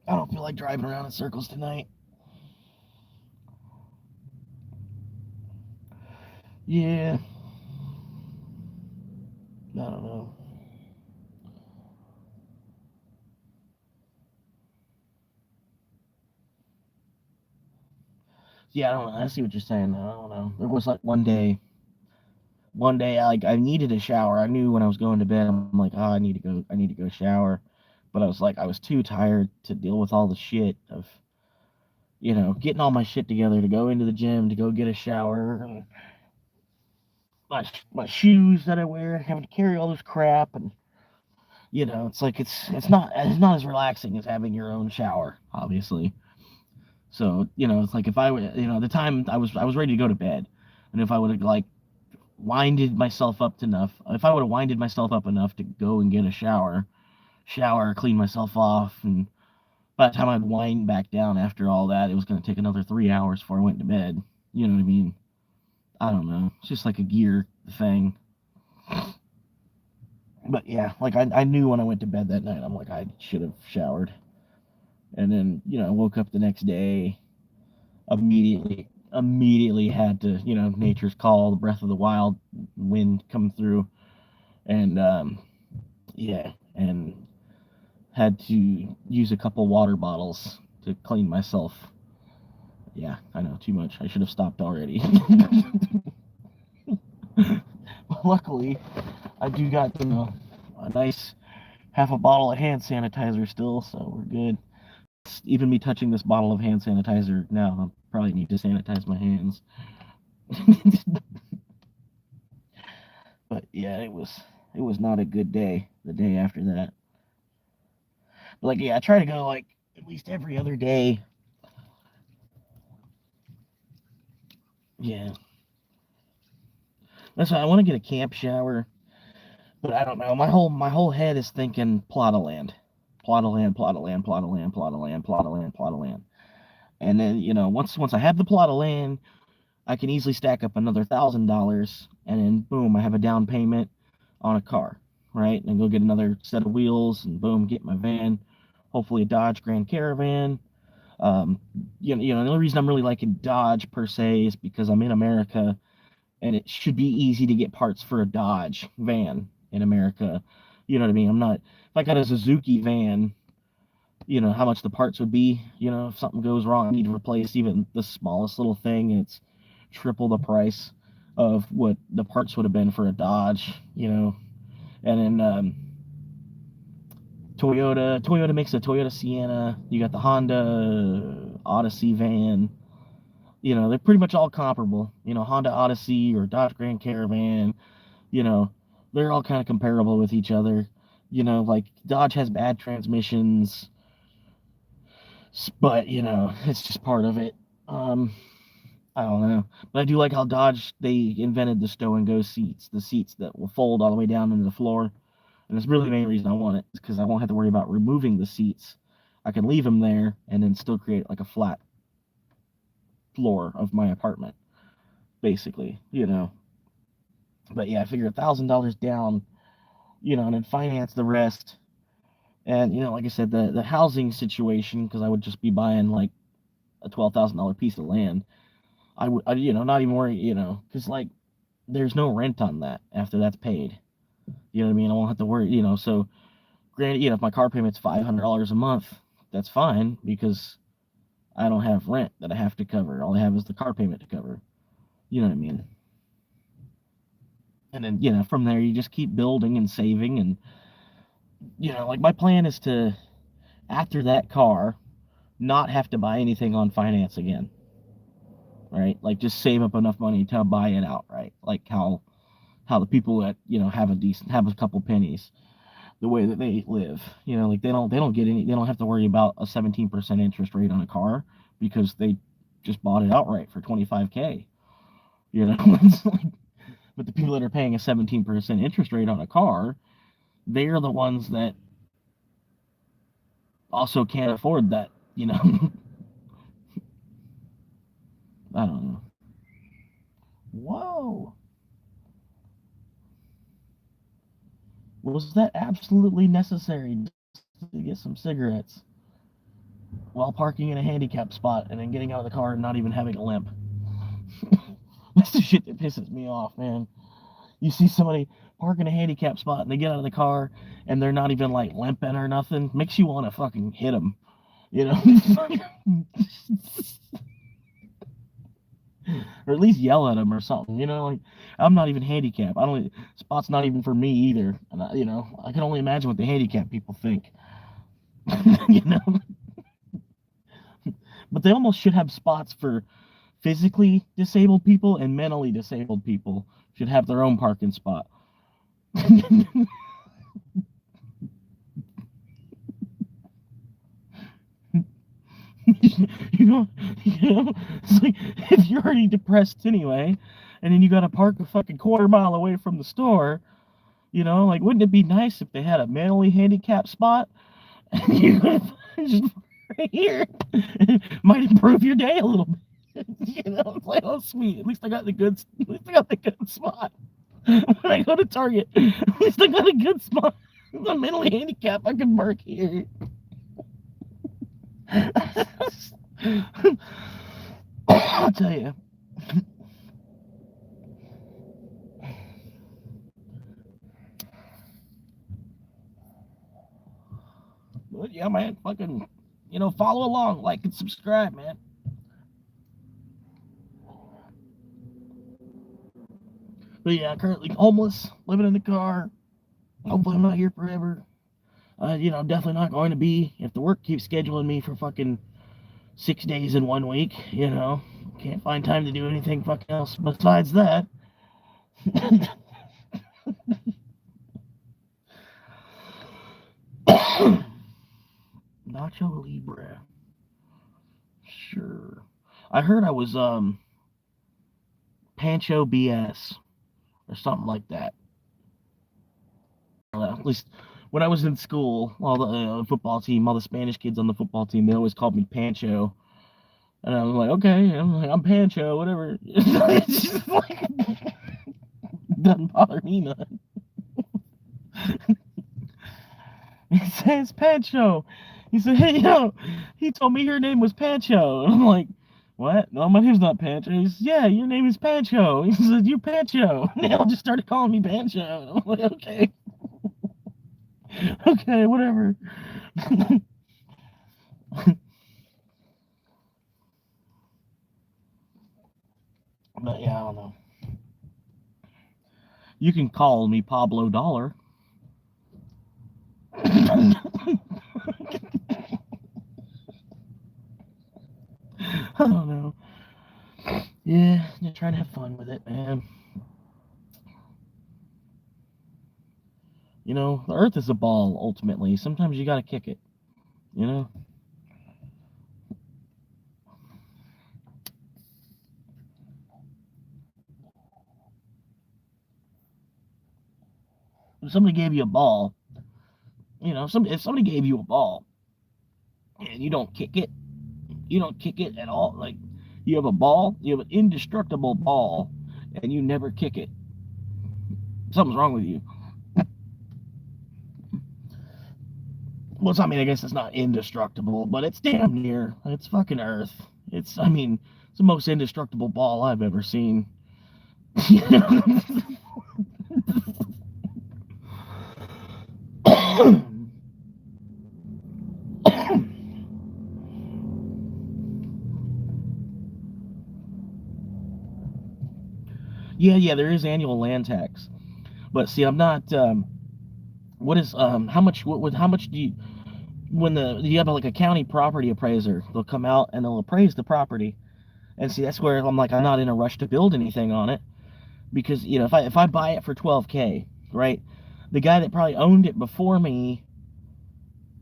I don't feel like driving around in circles tonight. Yeah, I don't know. Yeah, I don't know. I see what you're saying. I don't know. There was like one day, I needed a shower. I knew when I was going to bed, I'm like, oh, I need to go shower. But I was too tired to deal with all the shit of, you know, getting all my shit together to go into the gym to go get a shower, and my shoes that I wear, having to carry all this crap, and you know, it's like it's not as relaxing as having your own shower, obviously. So you know, it's like if I would, you know, at the time I was ready to go to bed, and if I would have like winded myself up enough, if I would have winded myself up enough to go and get a shower, clean myself off, and by the time I'd wind back down after all that, it was going to take another 3 hours before I went to bed. You know what I mean? I don't know. It's just like a gear thing. But yeah, like I knew when I went to bed that night, I'm like, I should have showered. And then, you know, I woke up the next day, immediately had to, you know, nature's call, the breath of the wild, wind come through, and yeah, and had to use a couple water bottles to clean myself. Yeah, I know, too much. I should have stopped already. Luckily, I do got, you know, a nice half a bottle of hand sanitizer still, so we're good. Even me touching this bottle of hand sanitizer now, I'll probably need to sanitize my hands. But yeah, it was not a good day the day after that. But like, yeah, I try to go like at least every other day. Yeah, that's why I want to get a camp shower, but I don't know. My whole head is thinking plot of land, plot of land, plot of land, plot of land, plot of land, plot of land, plot of land. And then, you know, once I have the plot of land, I can easily stack up another $1,000, and then boom, I have a down payment on a car, right? And go get another set of wheels, and boom, get my van, hopefully a Dodge Grand Caravan. Um, you know, the only reason I'm really liking Dodge per se is because I'm in America, and it should be easy to get parts for a Dodge van in America. You know what I mean? I'm not. If I got a Suzuki van, you know how much the parts would be. You know, if something goes wrong, I need to replace even the smallest little thing. It's triple the price of what the parts would have been for a Dodge. You know, and then Toyota makes a Toyota Sienna. You got the Honda Odyssey van. You know, they're pretty much all comparable. You know, Honda Odyssey or Dodge Grand Caravan. You know, they're all kind of comparable with each other. You know, like Dodge has bad transmissions, but you know, it's just part of it. Um, I don't know, but I do like how Dodge they invented the stow and go seats, the seats that will fold all the way down into the floor, and it's really the main reason I want it, is because I won't have to worry about removing the seats. I can leave them there and then still create like a flat floor of my apartment, basically, you know. But yeah, I figure $1,000 down, you know, and then finance the rest. And you know, like I said, the housing situation, because I would just be buying like a $12,000 piece of land. You know, not even worry, you know, because like there's no rent on that after that's paid. You know what I mean? I won't have to worry, you know. So, granted, you know, if my car payment's $500 a month, that's fine because I don't have rent that I have to cover. All I have is the car payment to cover. You know what I mean? And then, you know, from there, you just keep building and saving. And, you know, like my plan is to, after that car, not have to buy anything on finance again. Right? Like just save up enough money to buy it outright. Like how the people that, you know, have a couple pennies, the way that they live. You know, like they don't have to worry about a 17% interest rate on a car because they just bought it outright for 25K. You know, but the people that are paying a 17% interest rate on a car, they are the ones that also can't afford that, you know. I don't know. Whoa. Was that absolutely necessary to get some cigarettes while parking in a handicap spot and then getting out of the car and not even having a limp? That's the shit that pisses me off, man. You see somebody park in a handicap spot and they get out of the car and they're not even like limping or nothing. Makes you want to fucking hit them, you know, or at least yell at them or something. You know, like I'm not even handicapped. I don't. Spot's not even for me either. And you know, I can only imagine what the handicapped people think. You know, but they almost should have spots for physically disabled people and mentally disabled people should have their own parking spot. It's like if you're already depressed anyway, and then you got to park a fucking quarter mile away from the store, you know, like wouldn't it be nice if they had a mentally handicapped spot? You could just right here. It might improve your day a little bit. You know, it's like, oh sweet, at least I got the good spot. When I go to Target, at least I got a good spot. I'm mentally handicapped, I can park here. I'll tell you. But yeah, man, fucking, you know, follow along, like and subscribe, man. But yeah, currently homeless, living in the car. Hopefully, I'm not here forever. You know, definitely not going to be if the work keeps scheduling me for fucking 6 days in 1 week. You know, can't find time to do anything fucking else besides that. Nacho Libre, sure. I heard I was Pancho BS or something like that. At least when I was in school, all the football team, all the Spanish kids on the football team, they always called me Pancho, and I was like, okay, I'm Pancho, whatever. It's just like doesn't bother me none. He says Pancho. He said, hey yo, he told me your name was Pancho, and I'm like, what? No, my name's not Pancho. He says, yeah, your name is Pancho. He said, you're Pancho. And they all just started calling me Pancho. I'm like, okay, okay, whatever. But yeah, I don't know. You can call me Pablo Dollar. I don't know. Yeah, just trying to have fun with it, man. You know, the earth is a ball, ultimately. Sometimes you gotta kick it, you know? If somebody gave you a ball, you know, if somebody gave you a ball and you don't kick it at all. Like, you have a ball, you have an indestructible ball, and you never kick it. Something's wrong with you. Well, I mean, I guess it's not indestructible, but it's damn near. It's fucking Earth. I mean, it's the most indestructible ball I've ever seen. Yeah, there is annual land tax, but see, I'm not. What is how much? How much do you? When you have like a county property appraiser, they'll come out and they'll appraise the property, and see that's where I'm like, I'm not in a rush to build anything on it, because you know, if I buy it for 12K, right, the guy that probably owned it before me,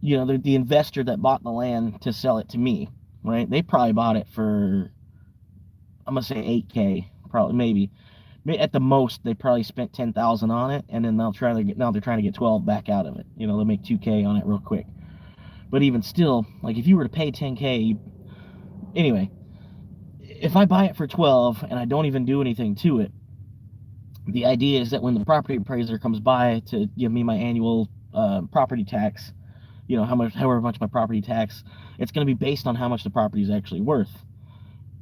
you know, the investor that bought the land to sell it to me, right, they probably bought it for, I'm gonna say 8K, probably, maybe at the most they probably spent 10,000 on it, and then now they're trying to get 12 back out of it. You know, they'll make 2K on it real quick. But even still, like, if you were to pay 10K, anyway, if I buy it for 12 and I don't even do anything to it, the idea is that when the property appraiser comes by to give me my annual property tax, you know, however much my property tax, it's going to be based on how much the property is actually worth.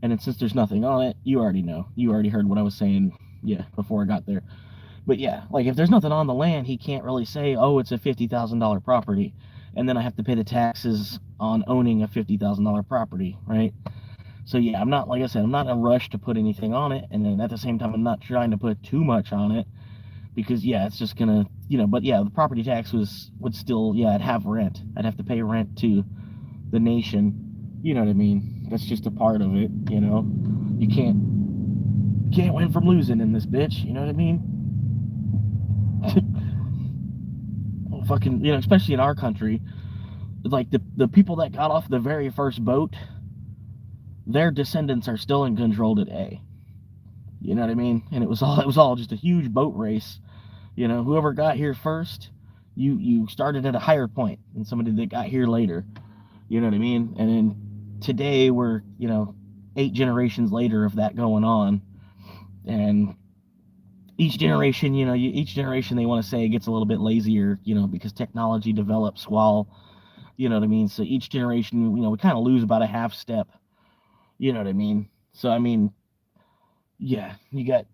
And then since there's nothing on it, you already know. You already heard what I was saying, yeah, before I got there. But yeah, like, if there's nothing on the land, he can't really say, oh, it's a $50,000 property, and then I have to pay the taxes on owning a $50,000 property, right? So yeah, I'm not, like I said, I'm not in a rush to put anything on it, and then at the same time, I'm not trying to put too much on it, because yeah, it's just gonna, you know. But yeah, the property tax would still, yeah, I'd have rent. I'd have to pay rent to the nation. You know what I mean? That's just a part of it, you know. You can't win from losing in this bitch. You know what I mean? Well, fucking, you know, especially in our country, like the people that got off the very first boat, their descendants are still in control today. You know what I mean? And it was all just a huge boat race. You know, whoever got here first, you started at a higher point than somebody that got here later. You know what I mean? And then today we're, you know, 8 generations later of that going on, and each generation, you know, each generation, they want to say, gets a little bit lazier, you know, because technology develops while, you know what I mean? So each generation, you know, we kind of lose about a half step. You know what I mean? So I mean, yeah, you got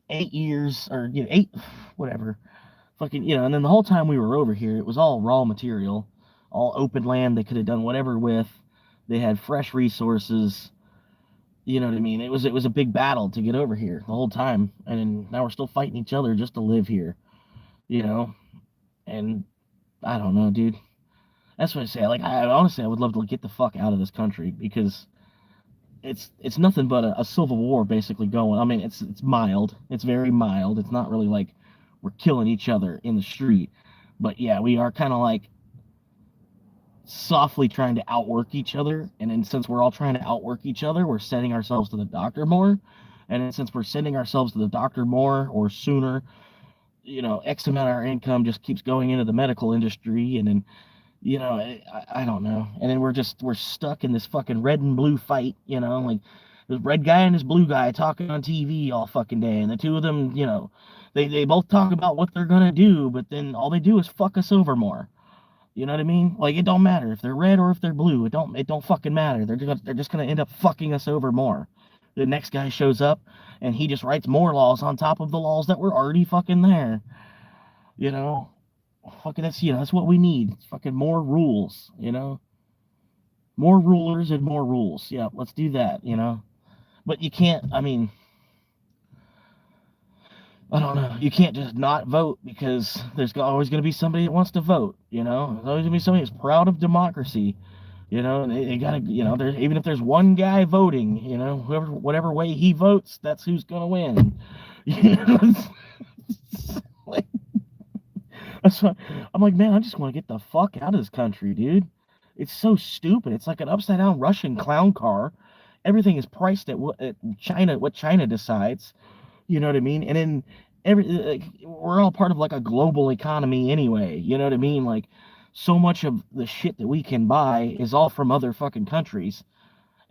8 years, or, you know, 8, whatever, fucking, you know. And then the whole time we were over here, it was all raw material, all open land they could have done whatever with. They had fresh resources. You know what I mean? It was a big battle to get over here the whole time, and now we're still fighting each other just to live here. You know, and I don't know, dude. That's what I say. Like, I honestly, I would love to get the fuck out of this country, because it's nothing but a civil war basically going. I mean, it's mild. It's very mild. It's not really like we're killing each other in the street, but yeah, we are kind of like softly trying to outwork each other. And then since we're all trying to outwork each other, we're sending ourselves to the doctor more. And then since we're sending ourselves to the doctor more or sooner, you know, X amount of our income just keeps going into the medical industry. And then, you know, I don't know. And then we're stuck in this fucking red and blue fight, you know, like this red guy and this blue guy talking on TV all fucking day. And the two of them, you know, they both talk about what they're going to do, but then all they do is fuck us over more. You know what I mean? Like, it don't matter if they're red or if they're blue. It don't fucking matter. They're just gonna end up fucking us over more. The next guy shows up and he just writes more laws on top of the laws that were already fucking there. You know? Fucking, that's, you know, that's what we need. It's fucking more rules, you know? More rulers and more rules. Yeah, let's do that, you know? But you can't, I mean, I don't know. You can't just not vote, because there's always going to be somebody that wants to vote. You know, there's always going to be somebody who's proud of democracy. You know, they gotta, you know, there's, even if there's one guy voting, you know, whatever way he votes, that's who's going to win. You know, like, That's why I'm like, man, I just want to get the fuck out of this country, dude. It's so stupid. It's like an upside down Russian clown car. Everything is priced at what China decides. You know what I mean? And then we're all part of like a global economy anyway. You know what I mean? Like so much of the shit that we can buy is all from other fucking countries.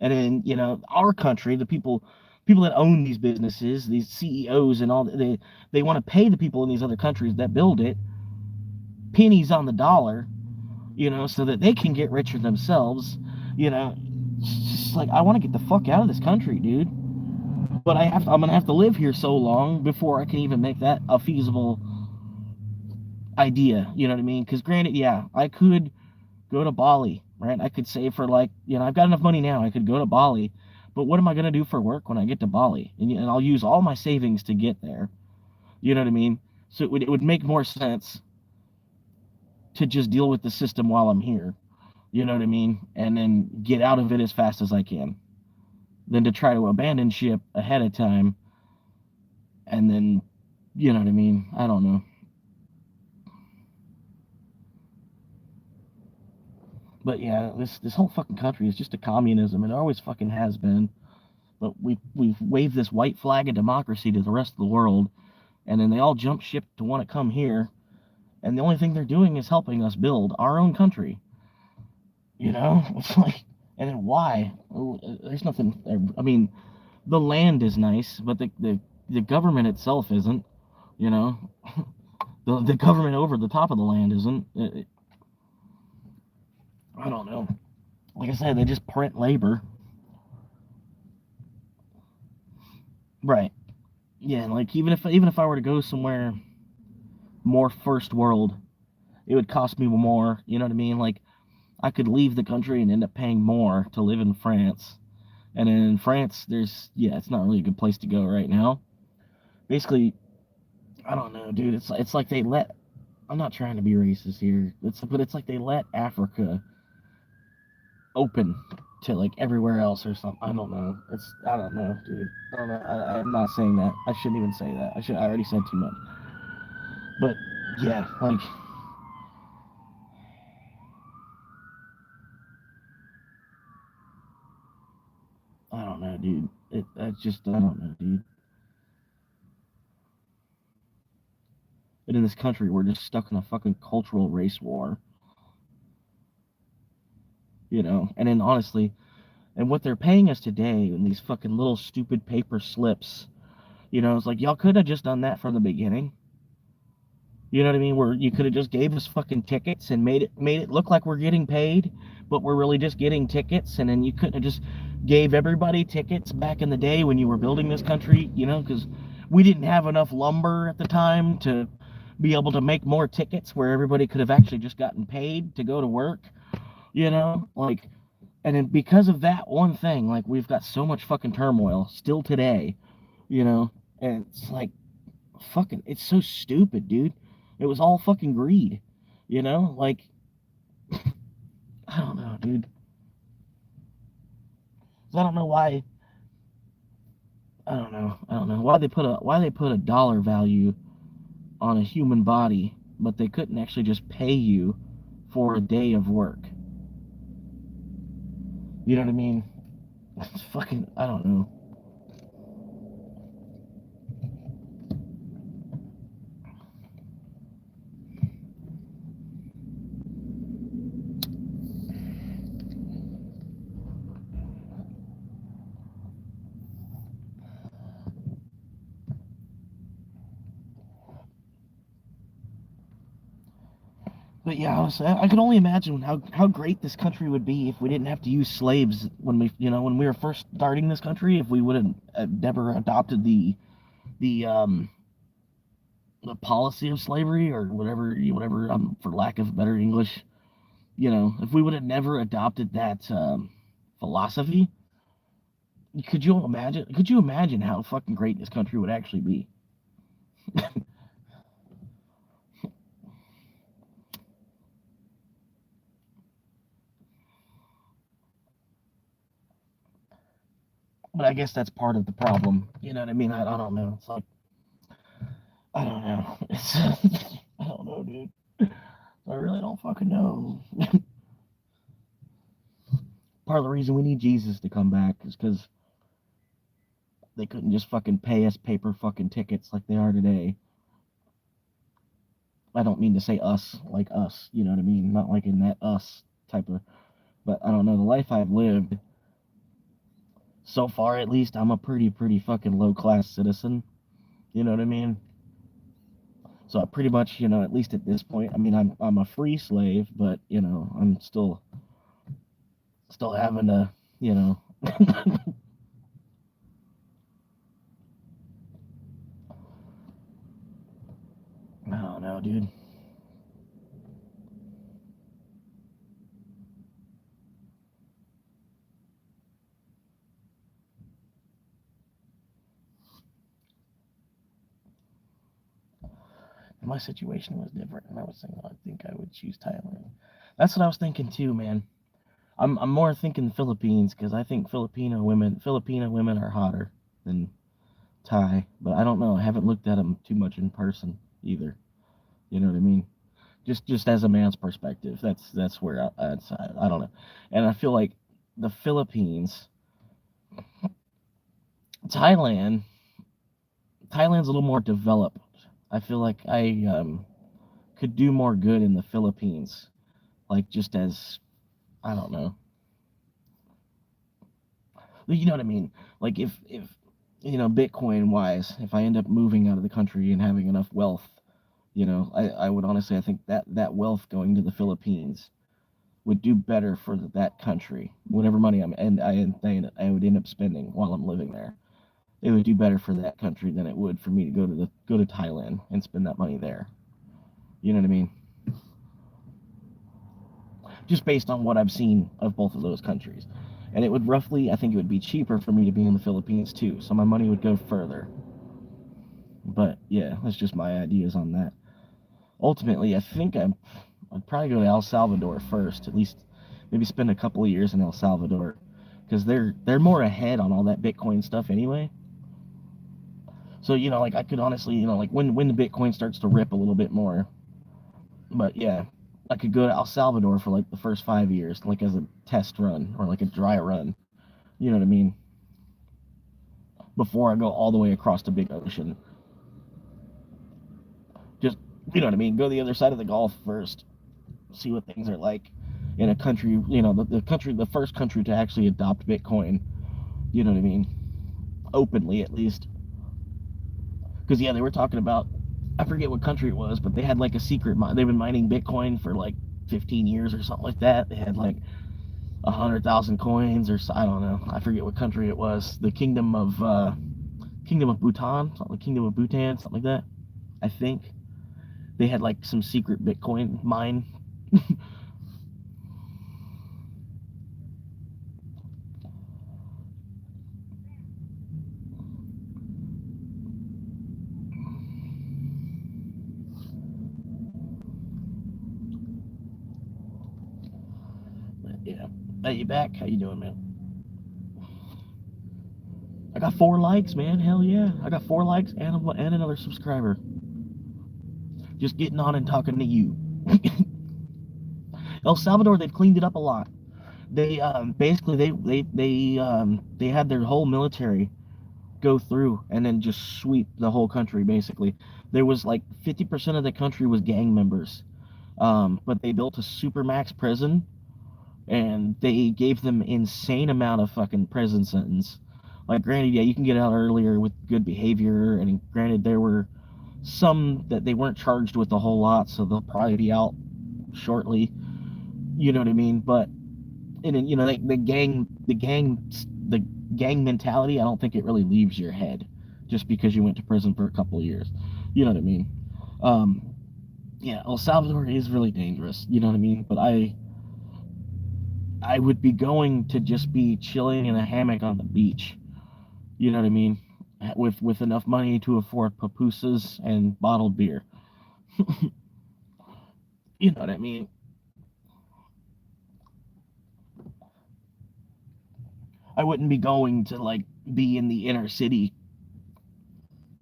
And then, our country, the people that own these businesses, these CEOs and all, they want to pay the people in these other countries that build it pennies on the dollar, so that they can get richer themselves. It's just like I want to get the fuck out of this country, dude. But I'm gonna have to live here so long before I can even make that a feasible idea. You know what I mean? Because granted, yeah, I could go to Bali, right? I could save for like, I've got enough money now. I could go to Bali, but what am I gonna do for work when I get to Bali? And I'll use all my savings to get there. You know what I mean? So it would make more sense to just deal with the system while I'm here. You know what I mean? And then get out of it as fast as I can, than to try to abandon ship ahead of time. And then, you know what I mean? I don't know. But yeah, this whole fucking country is just a communism. It always fucking has been. But we've waved this white flag of democracy to the rest of the world, and then they all jump ship to want to come here, and the only thing they're doing is helping us build our own country. It's like, and then why? There's nothing. I mean, the land is nice, but the government itself isn't. You know, the government over the top of the land isn't. I don't know. Like I said, they just print labor. Right. Yeah, like even if I were to go somewhere more first world, it would cost me more. You know what I mean? Like I could leave the country and end up paying more to live in France. And in France, it's not really a good place to go right now. Basically, I don't know, dude. It's like they let. I'm not trying to be racist here. But it's like they let Africa open to like everywhere else or something. I don't know. I don't know, dude. I don't know. I'm not saying that. I shouldn't even say that. I already said too much. But yeah, like I don't know, dude. That's just I don't know, dude. And in this country, we're just stuck in a fucking cultural race war, And then honestly, and what they're paying us today in these fucking little stupid paper slips, it's like y'all could have just done that from the beginning. You know what I mean? Where you could have just gave us fucking tickets and made it look like we're getting paid, but we're really just getting tickets. And then you couldn't have just gave everybody tickets back in the day when you were building this country, because we didn't have enough lumber at the time to be able to make more tickets where everybody could have actually just gotten paid to go to work, like, and then because of that one thing, like we've got so much fucking turmoil still today, and it's like fucking, it's so stupid, dude. It was all fucking greed, like I don't know, dude. I don't know why. I don't know why they put a dollar value on a human body, but they couldn't actually just pay you for a day of work. You know what I mean? It's fucking, I don't know. But yeah, I can only imagine how great this country would be if we didn't have to use slaves when we were first starting this country. If we would have never adopted the the policy of slavery or whatever, for lack of better English, if we would have never adopted that philosophy, could you imagine how fucking great this country would actually be? But I guess that's part of the problem. You know what I mean? I don't know. It's like I don't know. I don't know, dude. really don't fucking know. Part of the reason we need Jesus to come back is because they couldn't just fucking pay us paper fucking tickets like they are today. I don't mean to say us, like us, you know what I mean? Not like in that us type of, but I don't know, the life I've lived, so far at least, I'm a pretty fucking low class citizen, you know what I mean? So I pretty much, at least at this point, I mean, I'm a free slave, but, I'm still having to, I don't know, dude. My situation was different, and I was thinking, I think I would choose Thailand. That's what I was thinking too, man. I'm more thinking Philippines because I think Filipino women are hotter than Thai, but I don't know. I haven't looked at them too much in person either. You know what I mean? Just as a man's perspective, that's where I don't know, and I feel like the Philippines, Thailand, Thailand's a little more developed. I feel like I could do more good in the Philippines, like just as I don't know, you know what I mean? Like if Bitcoin wise, if I end up moving out of the country and having enough wealth, I would honestly, I think that wealth going to the Philippines would do better for that country. Whatever money I would end up spending while I'm living there, it would do better for that country than it would for me to go to Thailand and spend that money there. You know what I mean? Just based on what I've seen of both of those countries. And it would roughly, I think it would be cheaper for me to be in the Philippines too, so my money would go further. But yeah, that's just my ideas on that. Ultimately, I think I'd probably go to El Salvador first, at least maybe spend a couple of years in El Salvador, because they're more ahead on all that Bitcoin stuff anyway. So like I could honestly, like when the Bitcoin starts to rip a little bit more, but yeah, I could go to El Salvador for like the first 5 years, like as a test run or like a dry run. You know what I mean? Before I go all the way across the big ocean, just you know what I mean. Go to the other side of the Gulf first, see what things are like in a country. The first country to actually adopt Bitcoin. You know what I mean? Openly, at least. Because yeah, they were talking about, I forget what country it was, but they had like a secret mine. They've been mining Bitcoin for like 15 years or something like that. They had like 100,000 coins, or I don't know. I forget what country it was. The Kingdom of Bhutan, Kingdom of Bhutan, something like that. I think they had like some secret Bitcoin mine. But yeah. Hey, you back? How you doing, man? I got 4 likes, man. Hell yeah. I got 4 likes and another subscriber. Just getting on and talking to you. El Salvador, they've cleaned it up a lot. They basically they had their whole military go through and then just sweep the whole country. Basically, there was like 50% of the country was gang members, but they built a supermax prison and they gave them insane amount of fucking prison sentence. Like, granted, yeah, you can get out earlier with good behavior, and granted, there were some that they weren't charged with a whole lot, so they'll probably be out shortly. You know what I mean? But and the gang mentality, I don't think it really leaves your head just because you went to prison for a couple of years. You know what I mean? Um, yeah, El Salvador is really dangerous. You know what I mean? But I would be going to just be chilling in a hammock on the beach. You know what I mean? With enough money to afford pupusas and bottled beer. You know what I mean? I wouldn't be going to like be in the inner city.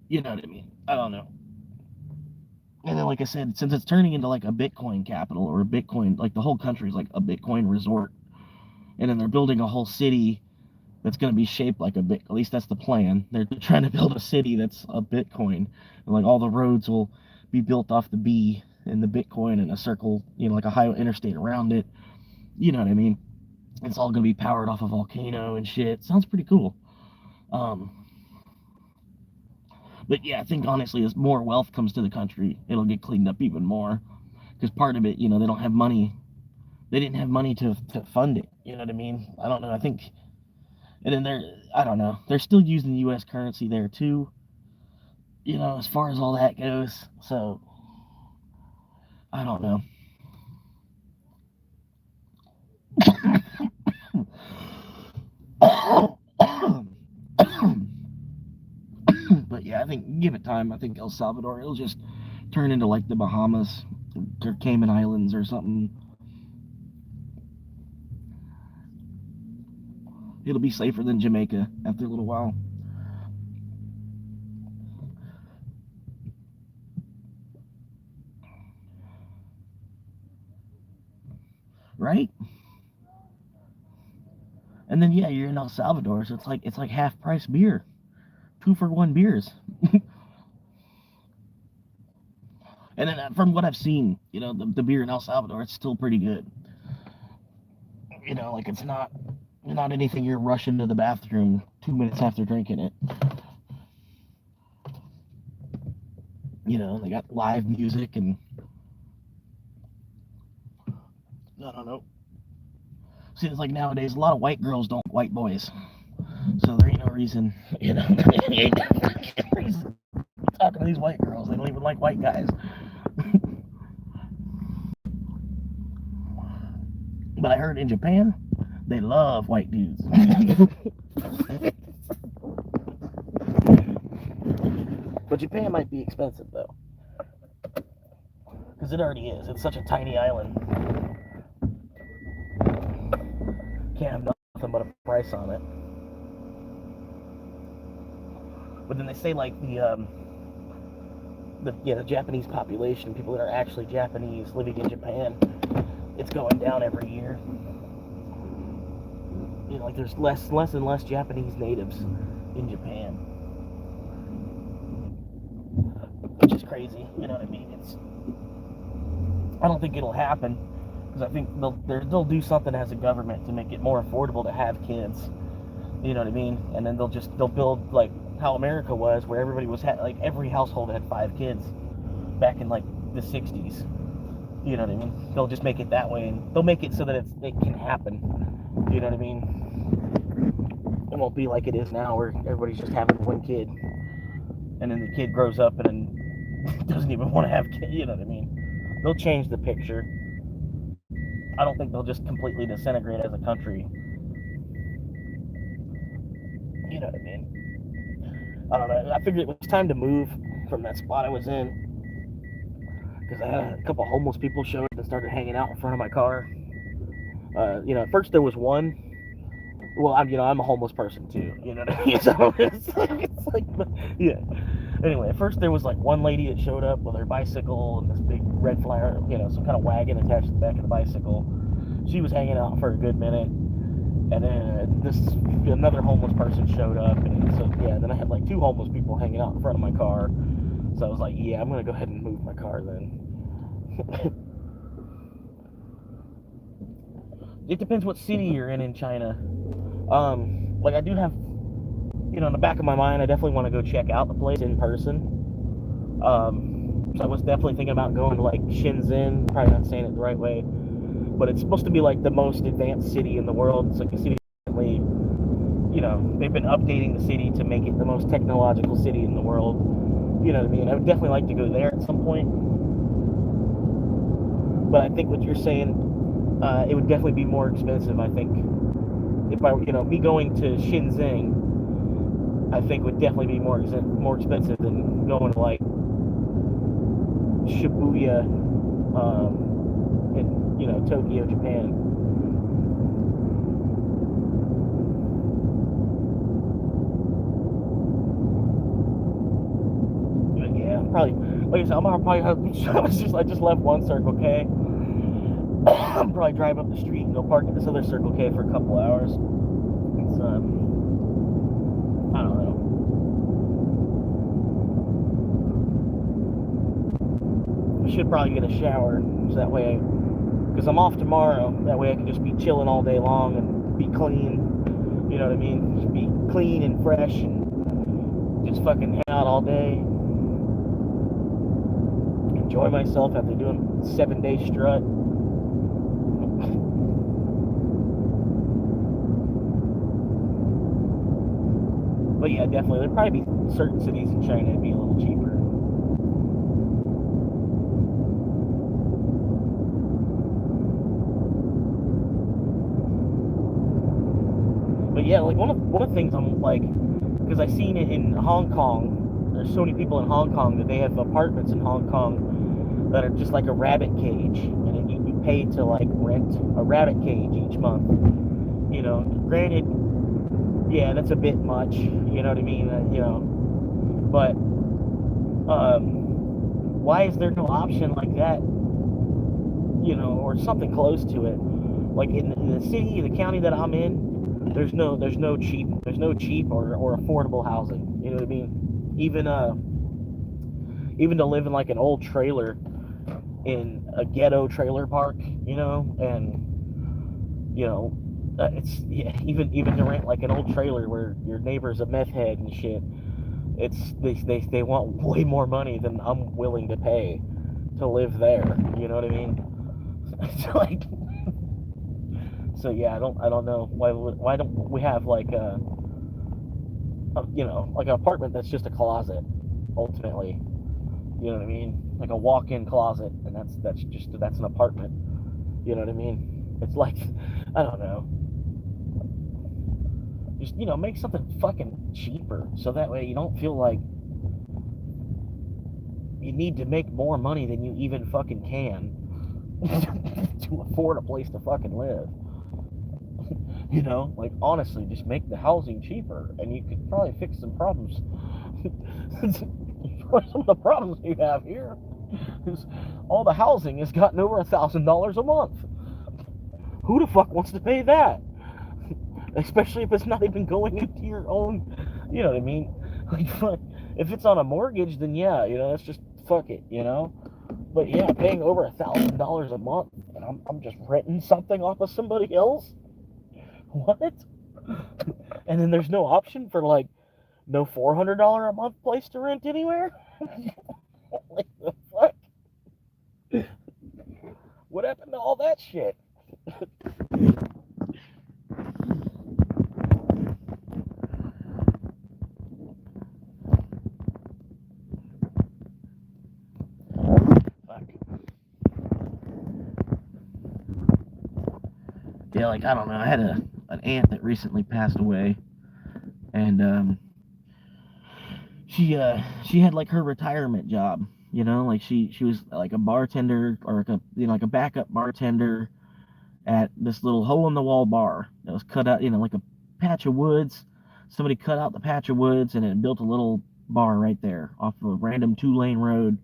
You know what I mean? I don't know. And then like I said, since it's turning into like a Bitcoin capital or a Bitcoin, like the whole country's like a Bitcoin resort, and then they're building a whole city that's going to be shaped like a bit. At least that's the plan. They're trying to build a city that's a Bitcoin, and like all the roads will be built off the B and the Bitcoin and a circle, like a highway interstate around it. You know what I mean? It's all going to be powered off a volcano and shit. Sounds pretty cool. But yeah, I think honestly, as more wealth comes to the country, it'll get cleaned up even more. Because part of it, they don't have money. They didn't have money to fund it. You know what I mean? I don't know. I think, and then I don't know. They're still using U.S. currency there too. As far as all that goes. So, I don't know. But yeah, I think give it time. I think El Salvador, it'll just turn into like the Bahamas or Cayman Islands or something. It'll be safer than Jamaica after a little while. Right? And then yeah, you're in El Salvador, so it's like half price beer. 2-for-1 beers. And then from what I've seen, the beer in El Salvador, it's still pretty good. Like it's not anything you're rushing to the bathroom 2 minutes after drinking it. They got live music and I don't know. Seems like nowadays a lot of white girls don't white boys. So there ain't no reason, there ain't no reason talking to these white girls. They don't even like white guys. But I heard in Japan, they love white dudes. But Japan might be expensive though. Because it already is. It's such a tiny island. Can't have nothing but a price on it. But then they say like the Japanese population, people that are actually Japanese living in Japan, it's going down every year. Like there's less and less Japanese natives in Japan, which is crazy. You know what I mean? I don't think it'll happen because I think they'll do something as a government to make it more affordable to have kids. You know what I mean? And then they'll build like how America was, where everybody like every household had 5 kids back in like the 60s. You know what I mean? They'll just make it that way, and they'll make it so that it can happen. You know what I mean? It won't be like it is now, where everybody's just having 1 kid, and then the kid grows up and then doesn't even want to have kids. You know what I mean? They'll change the picture. I don't think they'll just completely disintegrate as a country. You know what I mean? I don't know. I figured it was time to move from that spot I was in, because I had a couple homeless people show up and started hanging out in front of my car. At first there was one. Well, I'm a homeless person too. You know what I mean? So it's like, yeah. Anyway, at first there was like one lady that showed up with her bicycle and this big red flyer, some kind of wagon attached to the back of the bicycle. She was hanging out for a good minute, and then another homeless person showed up, and so yeah, then I had like 2 homeless people hanging out in front of my car. So I was like, yeah, I'm gonna go ahead and move my car then. It depends what city you're in China. Like I do have, in the back of my mind, I definitely want to go check out the place in person. So I was definitely thinking about going to like Shenzhen, probably not saying it the right way, but it's supposed to be like the most advanced city in the world. It's like a city they've been updating the city to make it the most technological city in the world. You know what I mean? I would definitely like to go there at some point. But I think what you're saying, it would definitely be more expensive, I think. If me going to Shenzhen, I think would definitely be more expensive than going to like Shibuya, in Tokyo, Japan. But yeah, like I said, I'm gonna probably have, I just left one Circle K. I'm probably drive up the street and go park at this other Circle K for a couple hours. It's I don't know. I should probably get a shower so that way, because I'm off tomorrow. That way I can just be chilling all day long and be clean. You know what I mean? Just be clean and fresh and just fucking hang out all day. Enjoy myself after doing 7-day strut. But yeah, definitely. There'd probably be certain cities in China that'd be a little cheaper. But yeah, like one of the things I'm like, because I seen it in Hong Kong. There's so many people in Hong Kong that they have apartments in Hong Kong that are just like a rabbit cage, and then you pay to like rent a rabbit cage each month. You know, granted, yeah, that's a bit much. You know what I mean? You know, but why is there no option like that? You know, or something close to it. Like in the city, the county that I'm in, there's no cheap or affordable housing. You know what I mean? Even to live in like an old trailer in a ghetto trailer park, you know, and you know, it's yeah, even to rent like an old trailer where your neighbor's a meth head and shit. It's they want way more money than I'm willing to pay to live there. You know what I mean? It's like, so yeah, I don't know why don't we have like you know, like an apartment that's just a closet ultimately. You know what I mean? Like a walk-in closet, and that's an apartment. You know what I mean? It's like, I don't know. Just, you know, make something fucking cheaper so that way you don't feel like you need to make more money than you even fucking can to afford a place to fucking live. You know, like honestly, just make the housing cheaper and you could probably fix some problems. Some of the problems you have here is all the housing has gotten over $1,000 a month. Who the fuck wants to pay that? Especially if it's not even going into your own, you know what I mean? Like, if it's on a mortgage, then yeah, you know, that's just fuck it, you know. But yeah, paying over $1,000 a month, and I'm just renting something off of somebody else. What? And then there's no option for like no $400 a month place to rent anywhere. Like the fuck? What happened to all that shit? Fuck. Yeah, like I don't know. I had an aunt that recently passed away, and she had like her retirement job. You know, like she was like a bartender or like a, you know, like a backup bartender at this little hole in the wall bar that was cut out, you know, like a patch of woods. Somebody cut out the patch of woods and it built a little bar right there off of a random 2-lane road,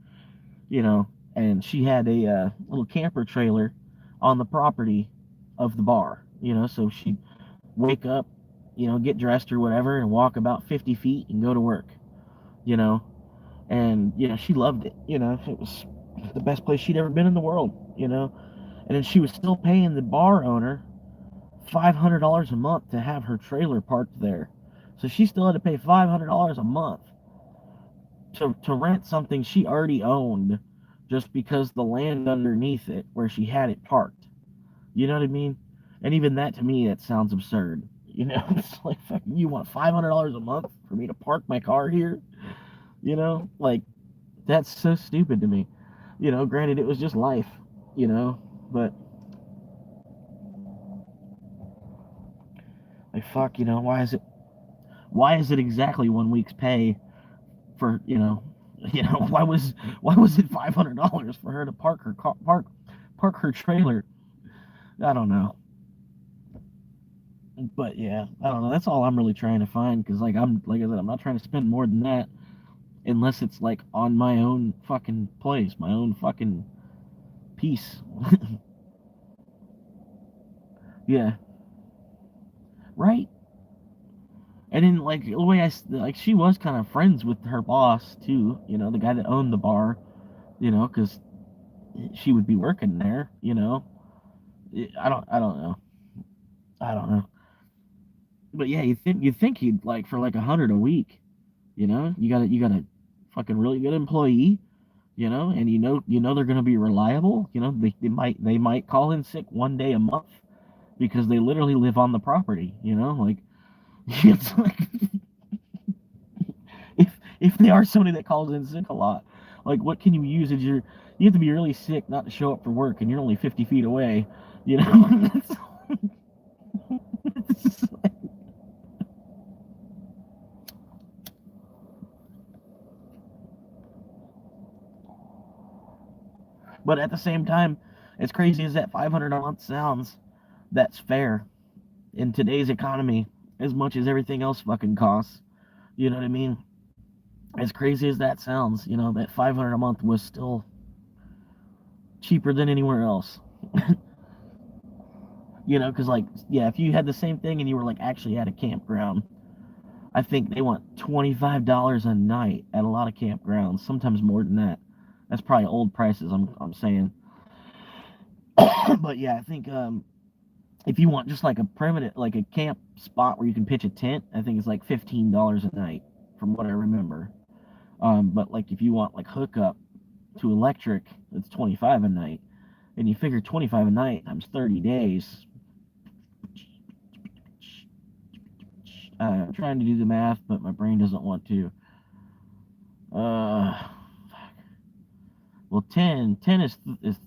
you know. And she had a little camper trailer on the property of the bar, you know. So she'd wake up, you know, get dressed or whatever, and walk about 50 feet and go to work, you know. And you know, she loved it. You know, it was the best place she'd ever been in the world, you know. And then she was still paying the bar owner $500 a month to have her trailer parked there. So she still had to pay $500 a month to rent something she already owned just because the land underneath it where she had it parked. You know what I mean? And even that to me, that sounds absurd. You know, it's like, fucking, you want $500 a month for me to park my car here? You know, like, that's so stupid to me. You know, granted, it was just life, you know, but like, fuck, you know, why is it exactly 1 week's pay for, you know, why was it $500 for her to park her trailer? I don't know. But yeah, I don't know. That's all I'm really trying to find, because like I said, I'm not trying to spend more than that. unless it's like on my own fucking place, my own fucking piece. Yeah, right. And then like the way like she was kind of friends with her boss too, the guy that owned the bar, because she would be working there, I don't know, I don't know. But yeah, you think he'd like for like 100 a week, you got a fucking really good employee, and they're gonna be reliable, they might call in sick 1 day a month because they literally live on the property, like it's like if they are somebody that calls in sick a lot, like what can you use as you have to be really sick not to show up for work and you're only 50 feet away, you know? But at the same time, as crazy as that 500 a month sounds, that's fair in today's economy as much as everything else fucking costs. You know what I mean? As crazy as that sounds, that 500 a month was still cheaper than anywhere else. Because like, yeah, if you had the same thing and you were like actually at a campground, I think they want $25 a night at a lot of campgrounds, sometimes more than that. That's probably old prices. I'm saying, but yeah, I think if you want just like a primitive, like a camp spot where you can pitch a tent, I think it's like $15 a night, from what I remember. But like if you want like hookup to electric, it's 25 a night, and you figure 25 a night times 30 days. I'm trying to do the math, but my brain doesn't want to. Uh, well, 10 is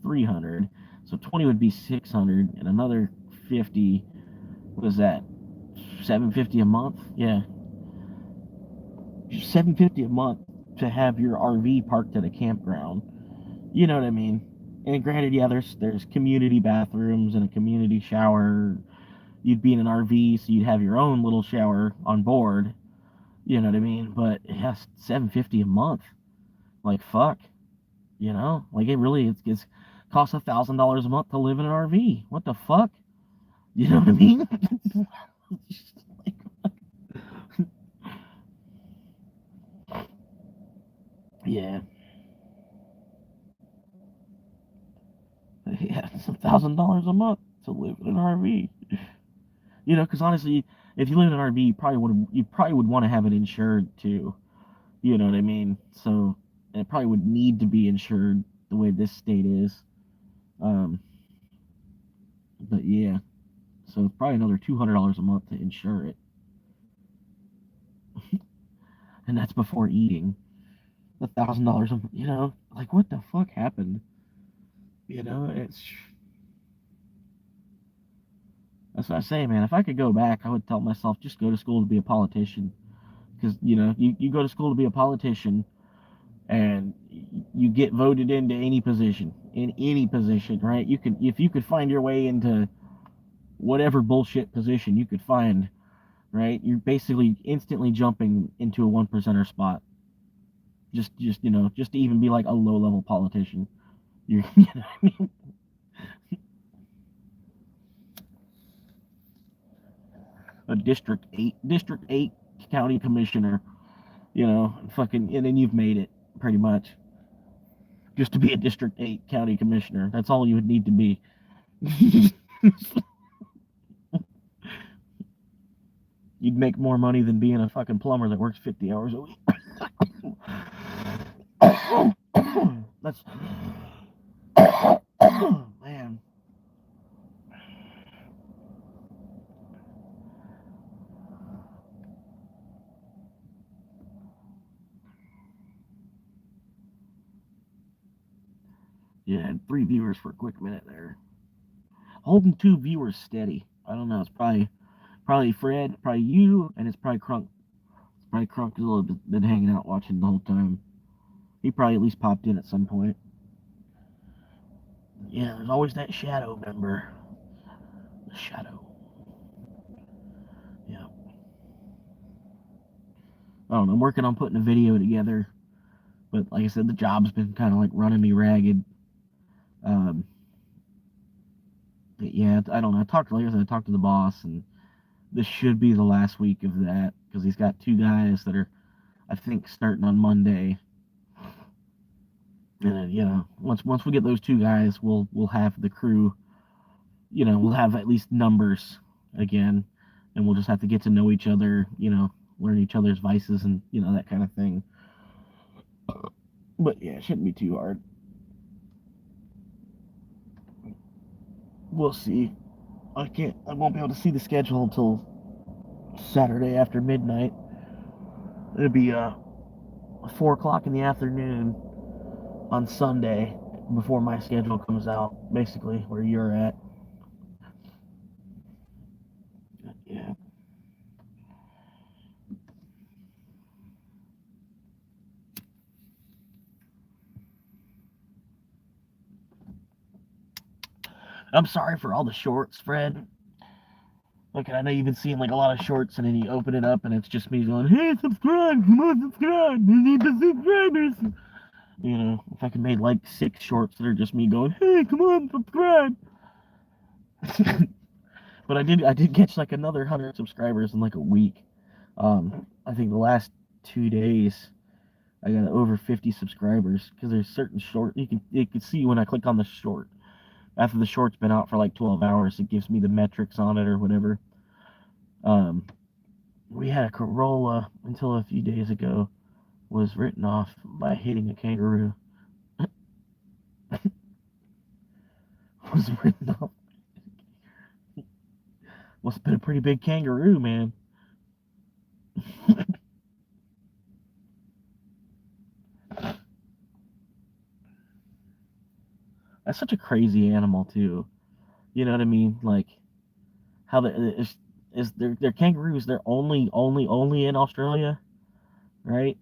300, so 20 would be 600, and another 50. What is that? 750 a month? Yeah, 750 a month to have your RV parked at a campground. You know what I mean? And granted, yeah, there's community bathrooms and a community shower. You'd be in an RV, so you'd have your own little shower on board. You know what I mean? But yeah, 750 a month. Like fuck, like it really it's costs $1,000 a month to live in an RV. What the fuck? You know what I mean? Yeah, yeah, it's $1,000 a month to live in an RV. Because honestly, if you live in an RV, you probably would want to have it insured too. You know what I mean? So it probably would need to be insured the way this state is. Um, but yeah, so probably another $200 a month to insure it, and that's before eating. $1,000 a month, like what the fuck happened? It's that's what I say, man. If I could go back, I would tell myself just go to school to be a politician, because you go to school to be a politician and you get voted into any position, right? You can if you could find your way into whatever bullshit position you could find, right? You're basically instantly jumping into a one percenter spot. Just to even be like a low level politician. You know what I mean? A district 8 county commissioner, fucking, and then you've made it pretty much. Just to be a District 8 county commissioner, that's all you would need to be. You'd make more money than being a fucking plumber that works 50 hours a week. That's man. Yeah, 3 viewers for a quick minute there. Holding 2 viewers steady. I don't know. It's probably Fred, probably you, and it's probably Crunk. It's probably Crunk has been hanging out watching the whole time. He probably at least popped in at some point. Yeah, there's always that shadow member. The shadow. Yeah. I don't know. I'm working on putting a video together But like I said, the job's been kind of like running me ragged. Um, yeah, I don't know. Like I said, I talked to the boss, and this should be the last week of that because he's got two guys that are, I think, starting on Monday. And then, once we get those two guys, we'll have the crew. We'll have at least numbers again, and we'll just have to get to know each other. Learn each other's vices and that kind of thing. But yeah, it shouldn't be too hard. We'll see. I won't be able to see the schedule until Saturday after midnight. It'll be 4 o'clock in the afternoon on Sunday before my schedule comes out, basically where you're at. Yeah. I'm sorry for all the shorts, Fred. Look, I know you've been seeing like a lot of shorts, and then you open it up, and it's just me going, "Hey, subscribe! Come on, subscribe! You need the subscribers!" If I could make like 6 shorts that are just me going, "Hey, come on, subscribe!" But I did catch like another 100 subscribers in like a week. I think the last 2 days I got over 50 subscribers because there's certain short you can see when I click on the short. After the short's been out for like 12 hours, it gives me the metrics on it or whatever. We had a Corolla until a few days ago was written off by hitting a kangaroo. Was written off. Must have been a pretty big kangaroo, man. That's such a crazy animal too. You know what I mean? Like how they're kangaroos. They're only in Australia, right?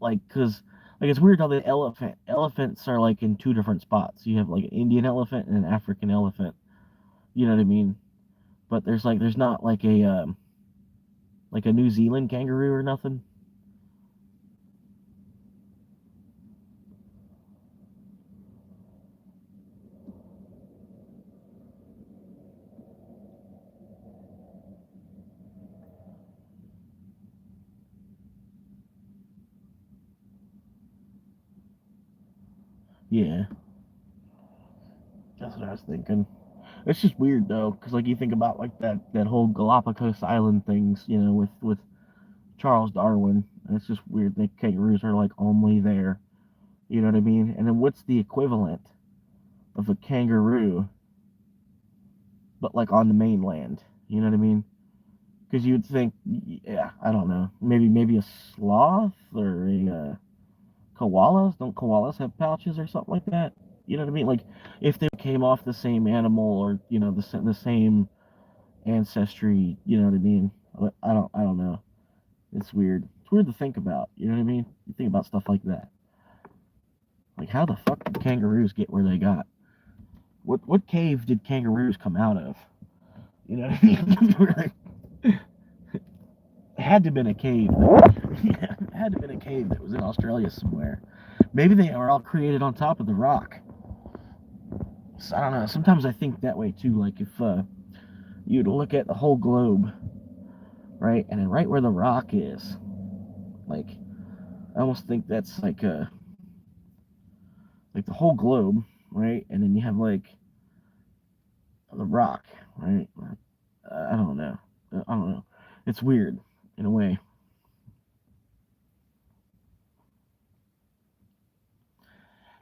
Like because like it's weird how the elephants are like in 2 different spots. You have like an Indian elephant and an African elephant. You know what I mean? But there's not like a New Zealand kangaroo or nothing. Yeah, that's what I was thinking. It's just weird though, because like you think about like that whole Galapagos Island things, with Charles Darwin, and it's just weird that kangaroos are like only there. You know what I mean? And then what's the equivalent of a kangaroo, but like on the mainland? You know what I mean? Because you'd think, yeah, I don't know, maybe a sloth or a koalas. Don't koalas have pouches or something like that? You know what I mean? Like if they came off the same animal or the same ancestry. You know what I mean? I don't know. It's weird. It's weird to think about. You know what I mean? You think about stuff like that. Like how the fuck did kangaroos get where they got? What cave did kangaroos come out of? You know what I mean? It had to have been a cave. Yeah, it had to have been a cave that was in Australia somewhere. Maybe they were all created on top of the rock. So, I don't know. Sometimes I think that way too. Like if you'd look at the whole globe, right, and then right where the rock is, like I almost think that's like the whole globe, right, and then you have like the rock, right. I don't know. I don't know. It's weird in a way.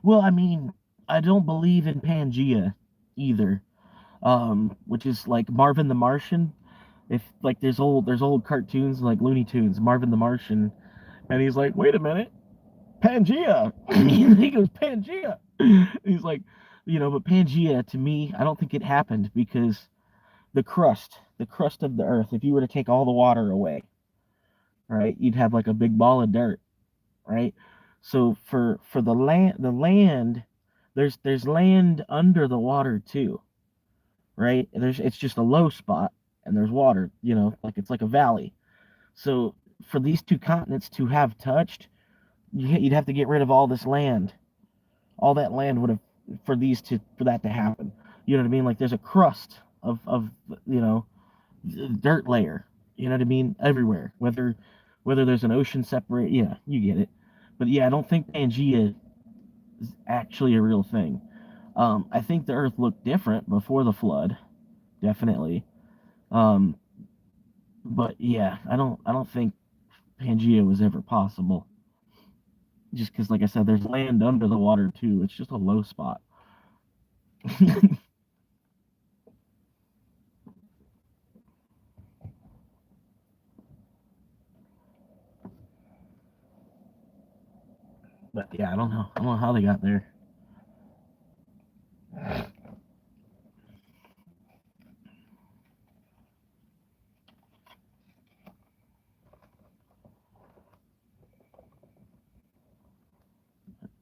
Well, I mean, I don't believe in Pangea either. Which is like Marvin the Martian. If like there's old cartoons like Looney Tunes, Marvin the Martian, and he's like, wait a minute, Pangea. He goes Pangea. He's like, but Pangea to me, I don't think it happened because the crust of the Earth. If you were to take all the water away, right, you'd have like a big ball of dirt, right? So for the land, there's land under the water too, right? It's just a low spot, and there's water, like it's like a valley. So for these two continents to have touched, you'd have to get rid of all this land. All that land would have for that to happen. You know what I mean? Like there's a crust of you know dirt layer. You know what I mean? Everywhere. Whether there's an ocean separate, yeah, you get it. But yeah, I don't think Pangea is actually a real thing. I think the Earth looked different before the flood, definitely. Um, but yeah, I don't think Pangea was ever possible. Just because, like I said, there's land under the water too. It's just a low spot. But yeah, I don't know. I don't know how they got there.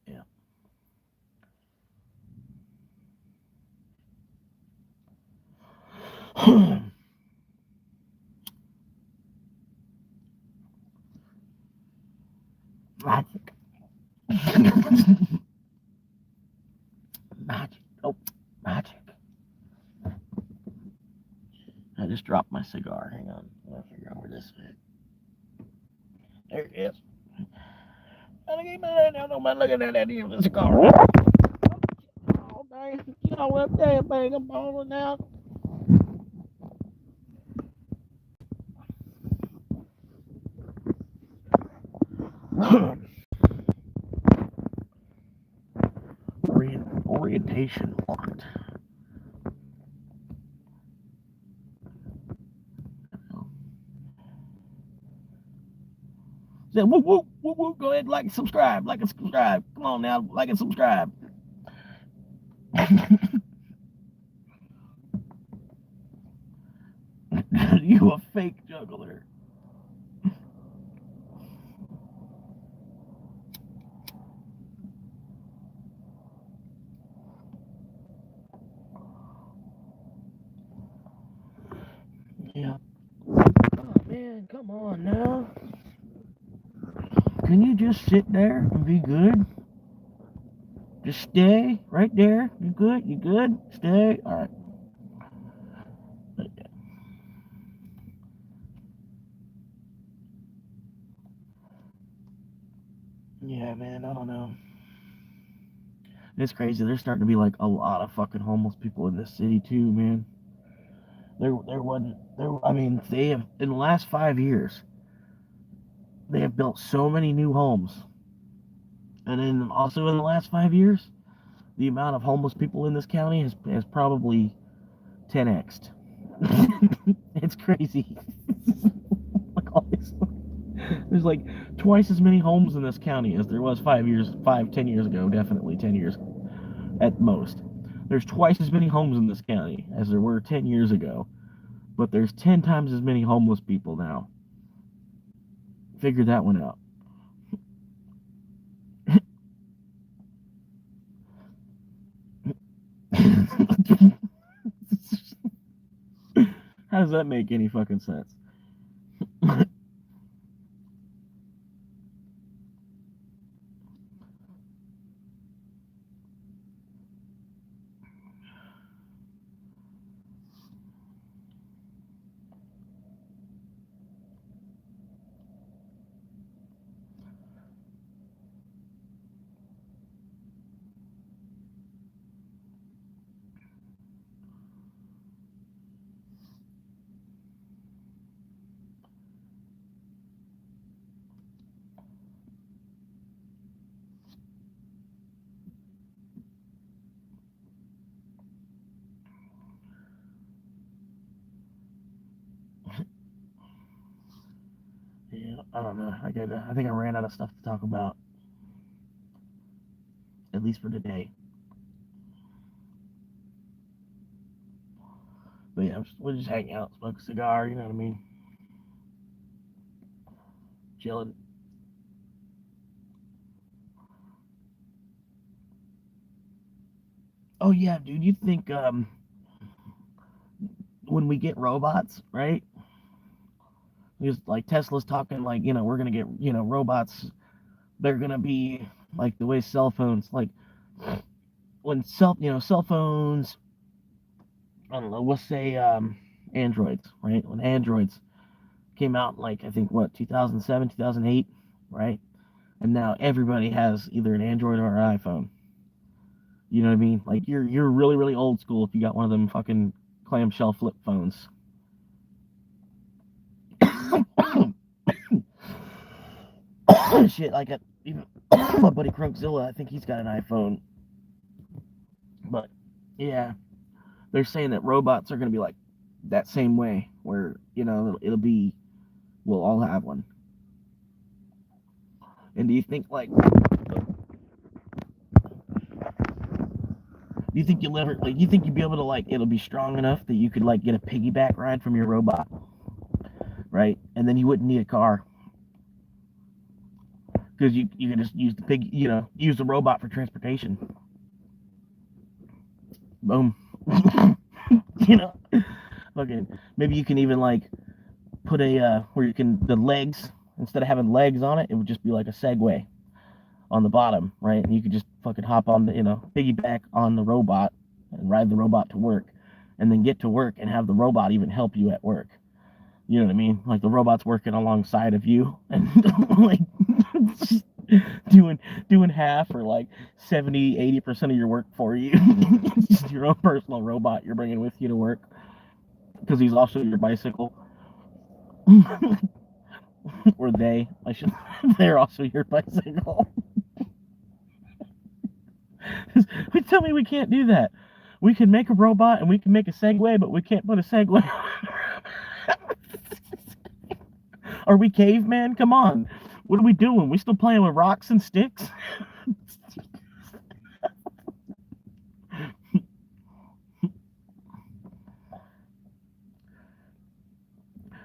Yeah. Magic. Magic. Oh, magic. I just dropped my cigar. Hang on. I gotta figure out where this is. There it is. I don't mind looking at that damn cigar. Oh, dang. You know what? Damn, bang, I'm balling out. Orientation locked. Say whoop whoop whoop whoop. Go ahead, like and subscribe. Like and subscribe. Come on now, like and subscribe. You a fake juggler. Yeah. Oh man, come on now. Can you just sit there and be good? Just stay right there. You good? You good? Stay. All right. Yeah, man. I don't know. It's crazy. There's starting to be like a lot of fucking homeless people in this city too, man. There wasn't there. I mean, they have in the last 5 years they have built so many new homes, and then also in the last 5 years, the amount of homeless people in this county has probably 10x'd. It's crazy. Like always, there's like twice as many homes in this county as there was 10 years ago. Definitely 10 years at most. There's twice as many homes in this county as there were 10 years ago, but there's 10 times as many homeless people now. Figure that one out. How does that make any fucking sense? Yeah, I don't know. I think I ran out of stuff to talk about, at least for today. But yeah, we'll just hang out, smoke a cigar. You know what I mean? Chilling. Oh yeah, dude. You think when we get robots, right? Because like Tesla's talking like we're gonna get robots they're gonna be like the way cell phones, like when cell phones, I don't know, we'll say Androids, right? When Androids came out, like I think what 2007, 2008, right? And now everybody has either an Android or an iPhone. You know what I mean? Like you're really really old school if you got one of them fucking clamshell flip phones. Shit, like even my buddy Crunkzilla, I think he's got an iPhone. But yeah, they're saying that robots are gonna be like that same way, where it'll be we'll all have one. And do you think you'll ever like? Do you think you'd be able to like? It'll be strong enough that you could like get a piggyback ride from your robot, right? And then you wouldn't need a car because you can just use use the robot for transportation. Boom. you know, okay. Maybe you can even like put where you can the legs instead of having legs on it, it would just be like a Segway on the bottom, right? And you could just fucking hop on the piggyback on the robot and ride the robot to work, and then get to work and have the robot even help you at work. You know what I mean? Like the robot's working alongside of you and like doing half or like 70-80% of your work for you. Just your own personal robot you're bringing with you to work because he's also your bicycle. Or they're also your bicycle. Tell me we can't do that. We can make a robot and we can make a Segway, but we can't put a Segway. Are we caveman? Come on. What are we doing? We still playing with rocks and sticks?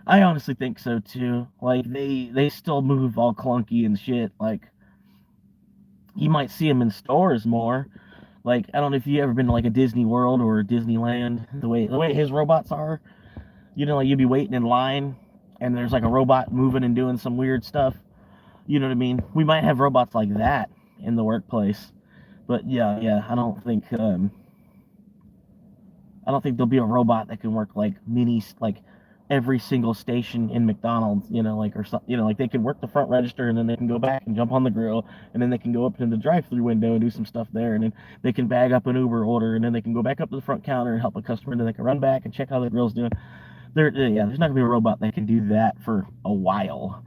I honestly think so too. Like they still move all clunky and shit. Like you might see them in stores more. Like I don't know if you ever been to like a Disney World or Disneyland. The way his robots are, like you'd be waiting in line, and there's like a robot moving and doing some weird stuff. You know what I mean? We might have robots like that in the workplace, but yeah, I don't think there'll be a robot that can work like every single station in McDonald's, like or something, like they can work the front register and then they can go back and jump on the grill and then they can go up into the drive-through window and do some stuff there and then they can bag up an Uber order and then they can go back up to the front counter and help a customer and then they can run back and check how the grill's doing. There's not gonna be a robot that can do that for a while.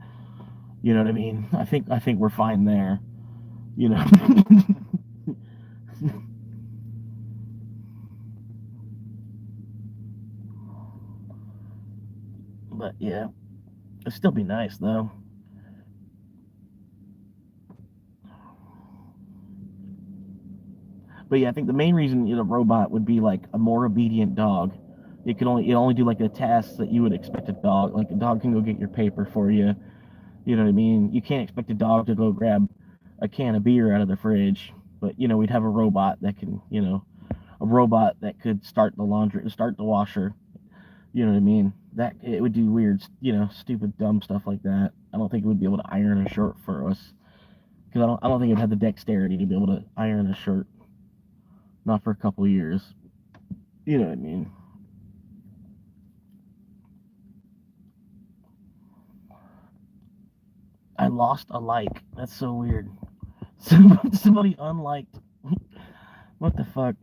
You know what I mean? I think we're fine there. You know. But yeah, it'd still be nice though. But yeah, I think the main reason a robot would be like a more obedient dog. It only do like the tasks that you would expect a dog. Like a dog can go get your paper for you. You know what I mean? You can't expect a dog to go grab a can of beer out of the fridge. But we'd have a robot that can, a robot that could start the laundry, start the washer. You know what I mean? That it would do weird, stupid, dumb stuff like that. I don't think it would be able to iron a shirt for us because I don't think it would have the dexterity to be able to iron a shirt. Not for a couple years. You know what I mean? I lost a like. That's so weird. Somebody unliked. What the fuck?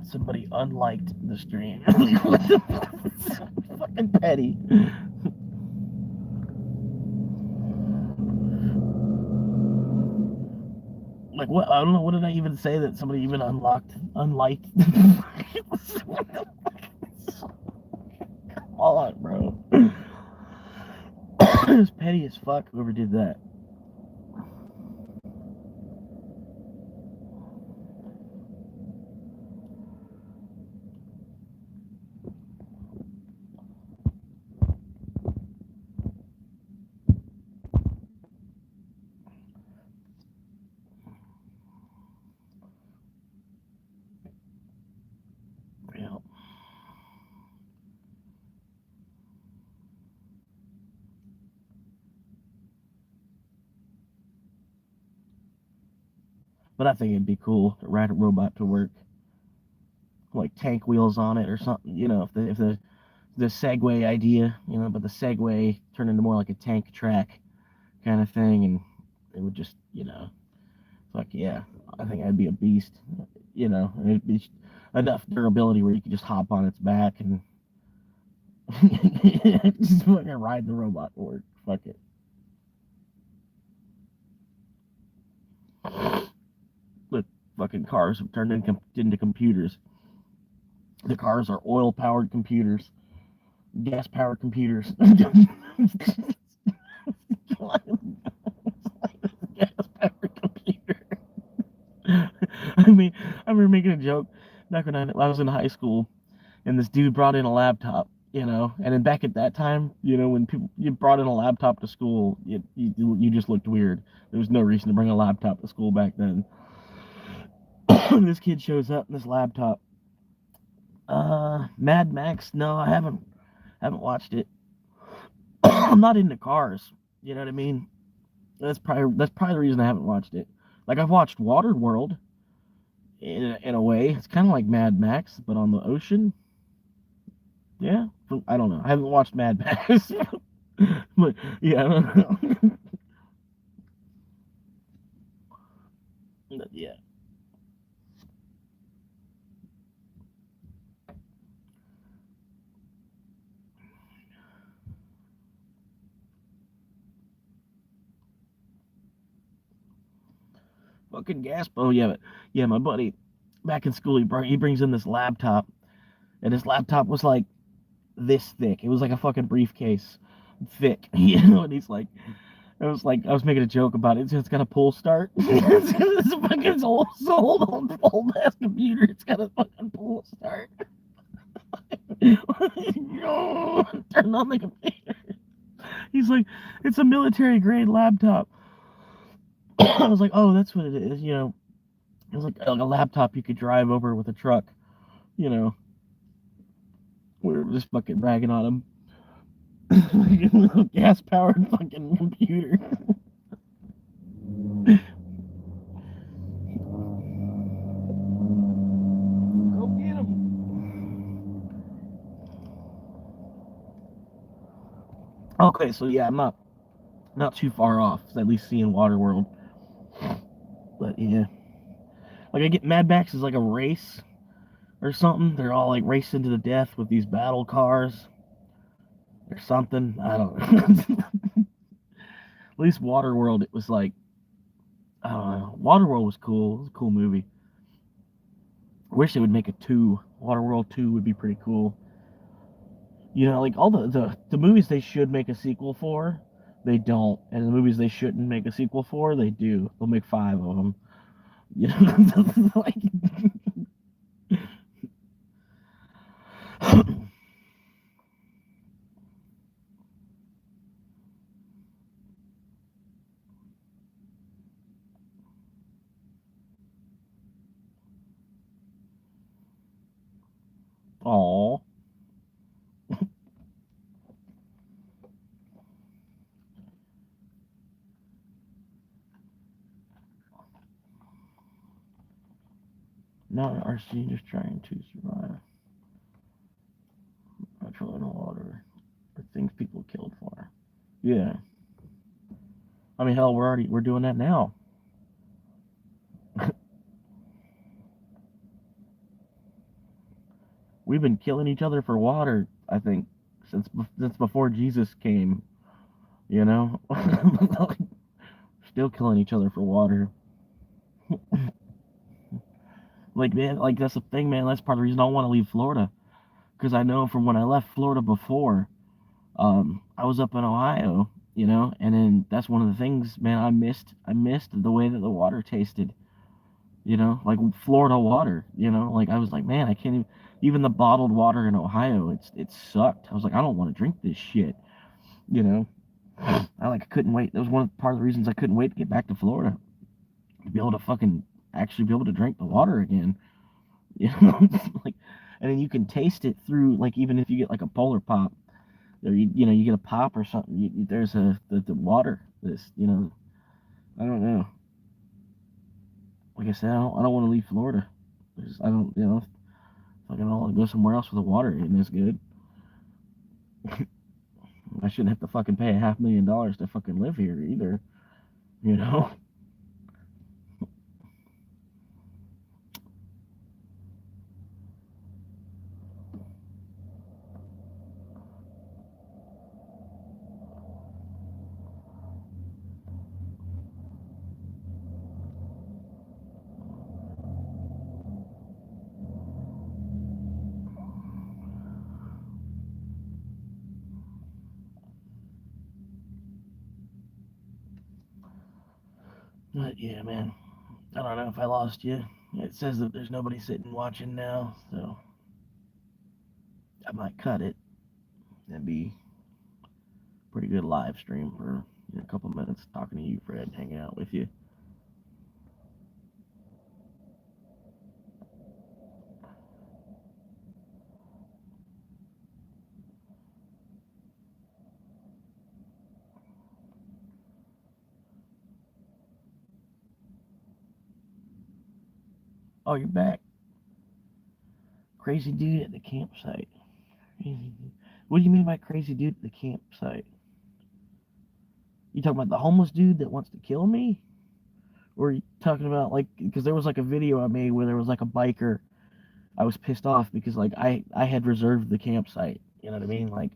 Somebody unliked the stream. What the fuck? Fucking petty. Like what? I don't know. What did I even say that somebody even unliked? Come on, bro. It was petty as fuck. Whoever did that. Yeah. But I think it'd be cool to ride a robot to work, like tank wheels on it or something. If the Segway idea, but the Segway turned into more like a tank track kind of thing, and it would just, fuck yeah, I think I'd be a beast, and it'd be enough durability where you could just hop on its back and just fucking ride the robot to work. Fuck it. The fucking cars have turned into computers. The cars are oil powered computers, gas powered computers. Gas powered computer. I mean, I remember making a joke back when I was in high school, and this dude brought in a laptop, and then back at that time, when people you brought in a laptop to school, you just looked weird. There was no reason to bring a laptop to school back then. This kid shows up in this laptop. Mad Max. No, I haven't watched it. I'm not into cars. You know what I mean? That's probably the reason I haven't watched it. Like I've watched Waterworld in a way. It's kind of like Mad Max, but on the ocean. Yeah, I don't know. I haven't watched Mad Max, but yeah, I don't know. Yeah, fucking gasp. Oh yeah, but yeah, my buddy back in school, he brings in this laptop, and his laptop was like this thick. It was like a fucking briefcase thick, and he's like, I was making a joke about it. It's got a pull start. It's fucking old ass computer. It's got a fucking pull start. Turn on the computer. He's like, it's a military grade laptop. I was like, oh, that's what it is. It was like a laptop you could drive over with a truck. You know, we were just fucking bragging on him. Gas powered fucking computer. Go get him. Okay, so yeah, I'm not too far off. At least seeing Waterworld, but yeah, like I get Mad Max is like a race or something. They're all like racing to the death with these battle cars or something. I don't know. At least Waterworld, it was like I don't know. Waterworld was cool. It was a cool movie. I wish they would make a two. Waterworld 2 would be pretty cool. Like all the movies they should make a sequel for, they don't, and the movies they shouldn't make a sequel for, they do. They'll make five of them. Like, oh, now our seniors trying to survive. Natural in the water, the things people killed for. Yeah, I mean, hell, we're doing that now. We've been killing each other for water. I think since before Jesus came. Like, still killing each other for water. Like man, like that's the thing, man. That's part of the reason I don't want to leave Florida because I know from when I left Florida before, I was up in Ohio, and then that's one of the things, man. I missed the way that the water tasted, like Florida water, like I was like, man, I can't even the bottled water in Ohio, it sucked. I was like, I don't want to drink this shit, you know. I couldn't wait. That was part of the reasons I couldn't wait to get back to Florida to be able to fucking actually be able to drink the water again, you know. Like, and then you can taste it through like even if you get like a Polar Pop or you get a pop or something. There's the water. This I don't know. like I said, I don't want to leave Florida. I don't, I don't want to go somewhere else where the water isn't as good. I shouldn't have to fucking pay $500,000 to fucking live here either, you know? But yeah, man, I don't know if I lost you. It says that there's nobody sitting watching now, so I might cut it. That'd be a pretty good live stream for a couple minutes talking to you, Fred, hanging out with you. Oh, you're back. Crazy dude at the campsite. What do you mean by crazy dude at the campsite? You talking about the homeless dude that wants to kill me? Or are you talking about like because there was like a video I made where there was like a biker. I was pissed off because like I had reserved the campsite. You know what I mean? Like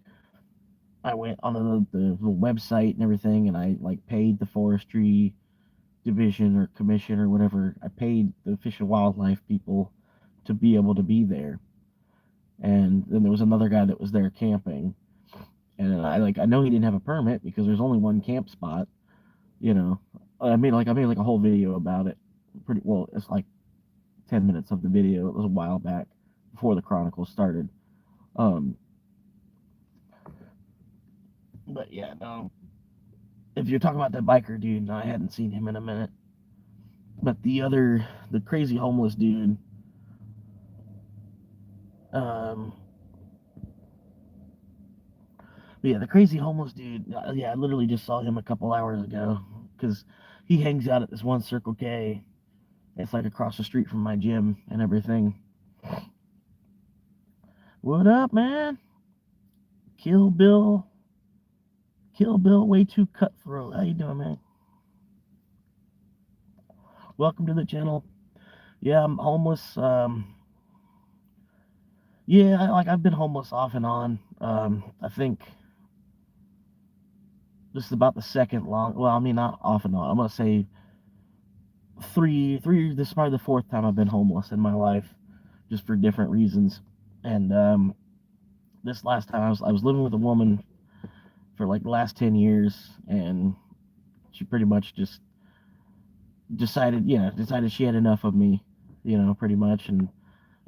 I went on the website and everything, and I like paid the forestry division or commission or whatever. I paid the Fish and Wildlife people to be able to be there. And then there was another guy that was there camping, and I know he didn't have a permit because there's only one camp spot. You know, I made like a whole video about it. Pretty well, it's like 10 minutes of the video. It was a while back before the Chronicles started. Um, but yeah, no. If you're talking about that biker dude, no, I hadn't seen him in a minute. But the crazy homeless dude, um, yeah, the crazy homeless dude, yeah, I literally just saw him a couple hours ago because he hangs out at this one Circle K. It's like across the street from my gym and everything. What up, man? Kill Bill, Kill Bill, way too cutthroat. How you doing, man? Welcome to the channel. Yeah, I'm homeless. Yeah, like I've been homeless off and on. I think this is about the second long. Well, I mean not off and on. I'm gonna say three. This is probably the fourth time I've been homeless in my life, just for different reasons. And this last time I was living with a woman for like the last 10 years, and she pretty much just decided she had enough of me, pretty much. And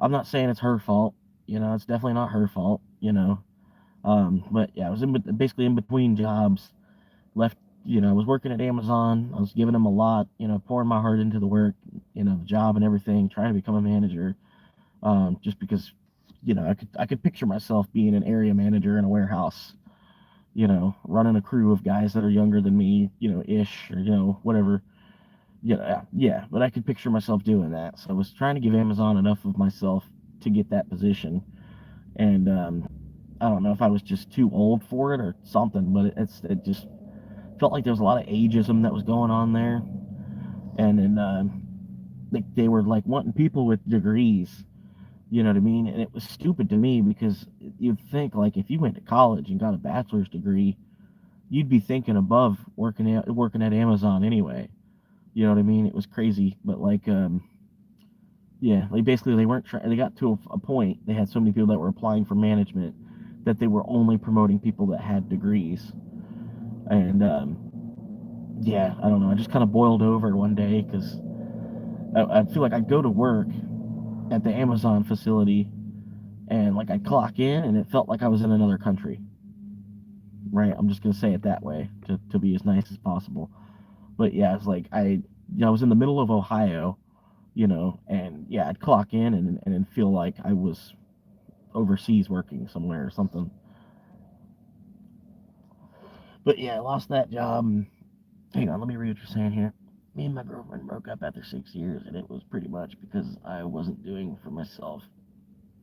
I'm not saying it's her fault. It's definitely not her fault. But yeah, I was basically in between jobs. Left, I was working at Amazon. I was giving them a lot, pouring my heart into the work, the job and everything, trying to become a manager. Just because, I could picture myself being an area manager in a warehouse, running a crew of guys that are younger than me, ish, or whatever. Yeah. But I could picture myself doing that. So I was trying to give Amazon enough of myself to get that position, and I don't know if I was just too old for it or something, but it just felt like there was a lot of ageism that was going on there, and then they were like wanting people with degrees. You know what I mean? And it was stupid to me because you'd think like if you went to college and got a bachelor's degree, you'd be thinking above working at Amazon anyway. You know what I mean? It was crazy, but like yeah, like basically they weren't trying. They got to a point. They had so many people that were applying for management that they were only promoting people that had degrees. And yeah, I don't know. I just kind of boiled over one day because I feel like I'd go to work at the Amazon facility and like I'd clock in and it felt like I was in another country. Right? I'm just gonna say it that way to be as nice as possible. But yeah, it's like I was in the middle of Ohio, and yeah, I'd clock in and feel like I was overseas working somewhere or something. But yeah, I lost that job. Hang on, let me read what you're saying here. Me and my girlfriend broke up after 6 years, and it was pretty much because I wasn't doing for myself.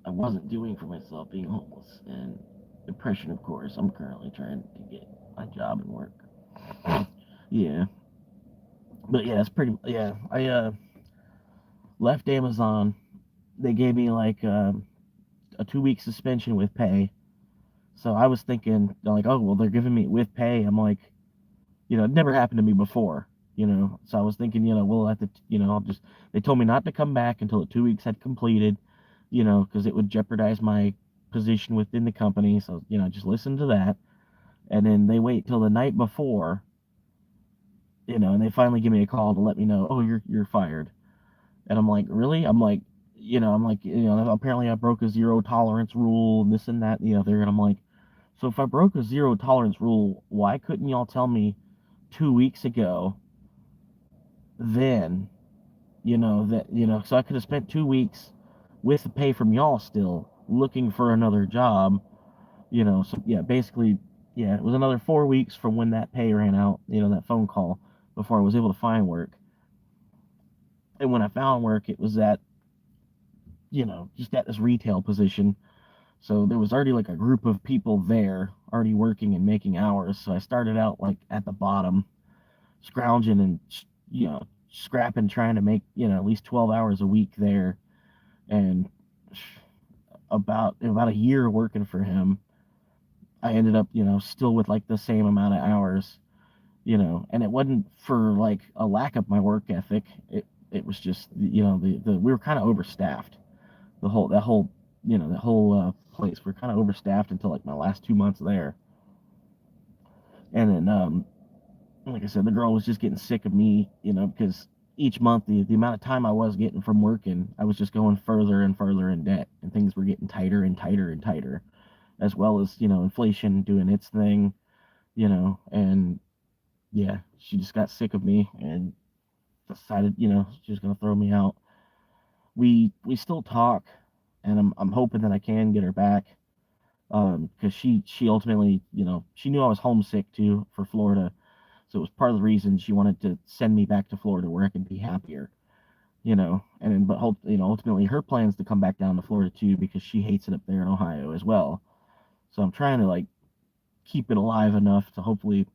I wasn't doing for myself being homeless and depression, of course. I'm currently trying to get my job and work. Yeah, but yeah, it's pretty. Yeah, I left Amazon. They gave me like a 2 week suspension with pay. So I was thinking, like, oh well, they're giving me it with pay. I'm like, it never happened to me before. So I was thinking, we'll have to, I'll just. They told me not to come back until the 2 weeks had completed, because it would jeopardize my position within the company. So just listen to that. And then they wait till the night before, and they finally give me a call to let me know, oh, you're fired. And I'm like, really? I'm like, apparently I broke a zero tolerance rule and this and that and the other. And I'm like, so if I broke a zero tolerance rule, why couldn't y'all tell me 2 weeks ago then, so I could have spent 2 weeks with the pay from y'all still looking for another job, so yeah, basically, yeah, it was another 4 weeks from when that pay ran out, that phone call before I was able to find work. And when I found work, it was at, just at this retail position. So there was already like a group of people there already working and making hours. So I started out like at the bottom, scrounging and, scrapping, trying to make, at least 12 hours a week there. And about a year working for him, I ended up, still with like the same amount of hours, and it wasn't for like a lack of my work ethic. It was just, the we were kind of overstaffed. The whole place. We're kind of overstaffed until like my last 2 months there. And then, like I said, the girl was just getting sick of me, because each month the amount of time I was getting from working, I was just going further and further in debt, and things were getting tighter and tighter and tighter, as well as, inflation doing its thing, and yeah, she just got sick of me and decided, she was gonna throw me out. We still talk, and I'm hoping that I can get her back, because she ultimately, she knew I was homesick too for Florida, so it was part of the reason she wanted to send me back to Florida where I could be happier, and then, but ultimately her plans to come back down to Florida too because she hates it up there in Ohio as well. So I'm trying to like keep it alive enough to hopefully,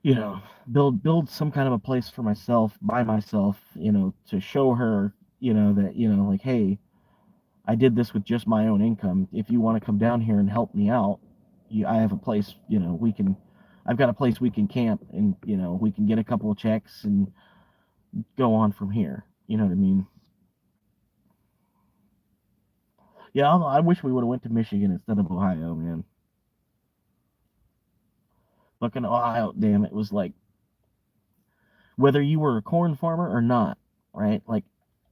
build some kind of a place for myself by myself, to show her, that, like, hey, I did this with just my own income. If you want to come down here and help me out, I have a place, I've got a place we can camp, and, we can get a couple of checks and go on from here. You know what I mean? Yeah, I wish we would have went to Michigan instead of Ohio, man. Fucking Ohio, damn, it was like, whether you were a corn farmer or not, right? Like,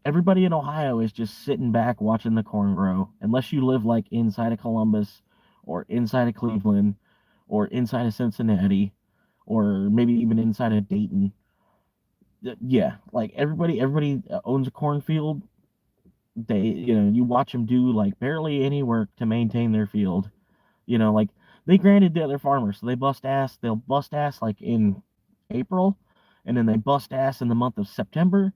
everybody in Ohio is just sitting back watching the corn grow, unless you live like inside of Columbus or inside of Cleveland or inside of Cincinnati or maybe even inside of Dayton. Yeah, like everybody owns a cornfield. They, you watch them do like barely any work to maintain their field. Like, they granted the other farmers, so they bust ass. They'll bust ass like in April, and then they bust ass in the month of September,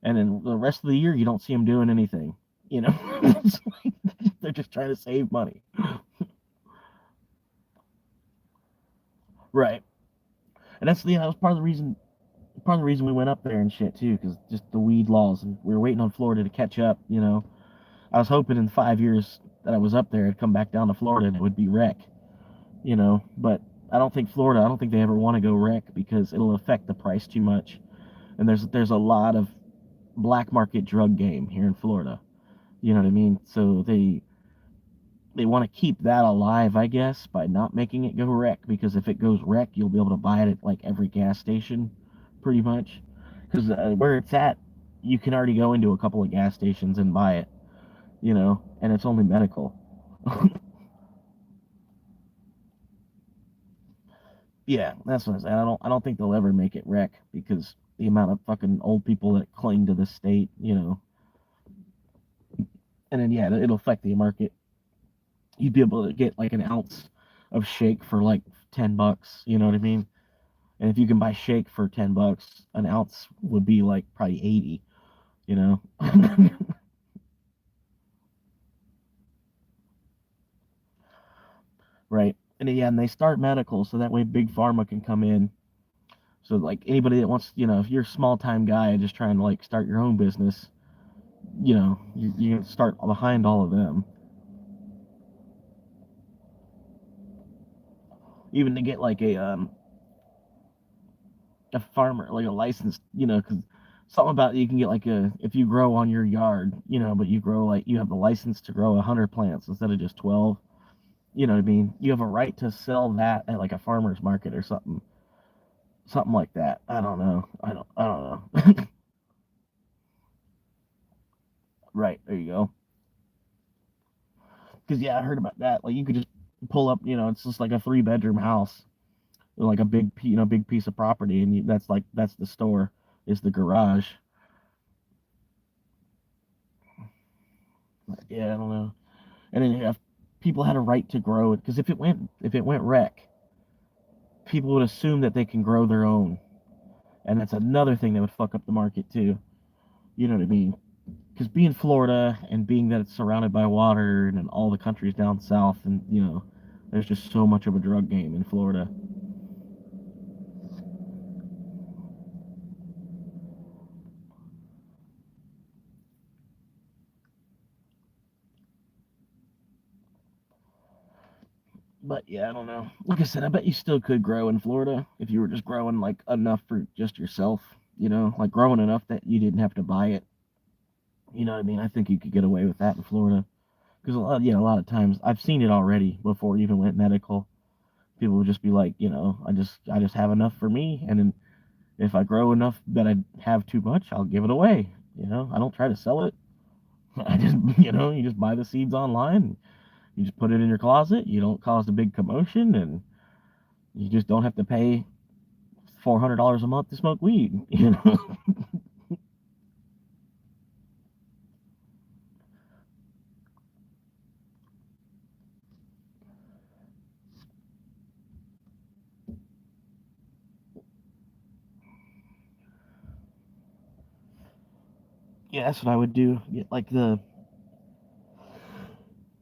and then the rest of the year you don't see them doing anything. It's like, they're just trying to save money. Right. And that was part of the reason we went up there and shit too, because just the weed laws, and we were waiting on Florida to catch up. I was hoping in 5 years that I was up there, I'd come back down to Florida and it would be rec. But I don't think they ever want to go rec because it'll affect the price too much. And there's a lot of black market drug game here in Florida. You know what I mean? So they want to keep that alive, I guess, by not making it go rec, because if it goes rec, you'll be able to buy it at like every gas station, pretty much. Because where it's at, you can already go into a couple of gas stations and buy it, and it's only medical. Yeah, that's what I said. I don't think they'll ever make it rec because the amount of fucking old people that cling to this state, and then yeah, it'll affect the market. You'd be able to get like an ounce of shake for like $10. You know what I mean? And if you can buy shake for $10, an ounce would be like probably 80, you know? Right. And yeah, and they start medical so that way big pharma can come in. So like anybody that wants, if you're a small time guy just trying to like start your own business, you start behind all of them. Even to get like a farmer, like a licensed, because something about you can get like if you grow on your yard, but you grow like you have the license to grow 100 plants instead of just 12. You know what I mean? You have a right to sell that at like a farmer's market or something like that. I don't know. I don't know. Right, there you go. Because yeah, I heard about that. Like you could just pull up, it's just like a 3 bedroom house, like a big piece of property, and that's the store, is the garage. Yeah, I don't know. And then if people had a right to grow it, because if it went wreck, people would assume that they can grow their own, and that's another thing that would fuck up the market too. You know what I mean? Because being Florida and being that it's surrounded by water and all the countries down south, and there's just so much of a drug game in Florida. But yeah, I don't know. Like I said, I bet you still could grow in Florida if you were just growing like enough for just yourself. Like growing enough that you didn't have to buy it. You know what I mean? I think you could get away with that in Florida because a lot of times I've seen it already before it even went medical. People would just be like, I just have enough for me, and then if I grow enough that I have too much, I'll give it away. I don't try to sell it. I just, you just buy the seeds online. You just put it in your closet. You don't cause a big commotion, and you just don't have to pay $400 a month to smoke weed. Yeah, that's what I would do. Yeah, like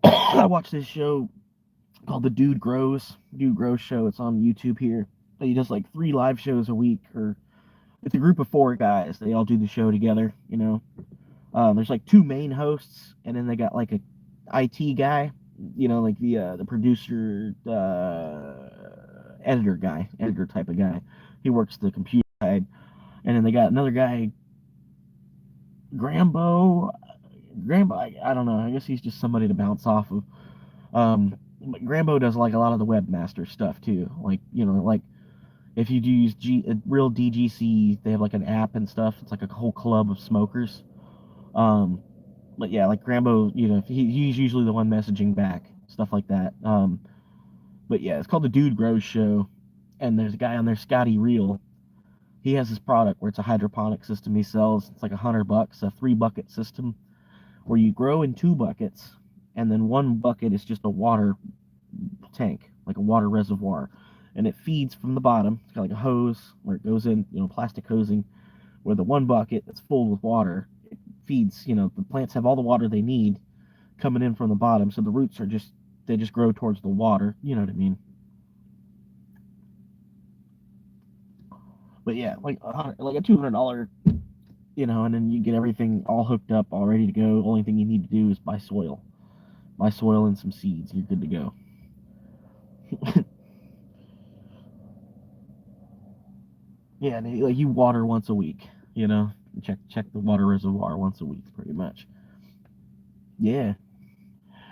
I watched this show called The Dude Grows Show. It's on YouTube here. He does like 3 live shows a week, or it's a group of 4 guys. They all do the show together. There's like 2 main hosts, and then they got like a IT guy, like the producer, editor type of guy. He works the computer side, and then they got another guy, Grambo. Grambo, I don't know. I guess he's just somebody to bounce off of. But Grambo does like a lot of the webmaster stuff too. Like if you do use real DGC, they have like an app and stuff. It's like a whole club of smokers. Um, but yeah, like Grambo, he's usually the one messaging back, stuff like that. But yeah, it's called the Dude Grows Show, and there's a guy on there, Scotty Real. He has this product where it's a hydroponic system he sells. It's like $100, a 3 bucket system where you grow in 2 buckets, and then one bucket is just a water tank, like a water reservoir, and it feeds from the bottom. It's got like a hose where it goes in, plastic hosing, where the one bucket that's full with water it feeds. The plants have all the water they need coming in from the bottom, so the roots are just they just grow towards the water. You know what I mean? But yeah, like a $200, and then you get everything all hooked up, all ready to go. Only thing you need to do is buy soil and some seeds. You're good to go. Yeah, and like you water once a week. You know, check the water reservoir once a week, pretty much. Yeah,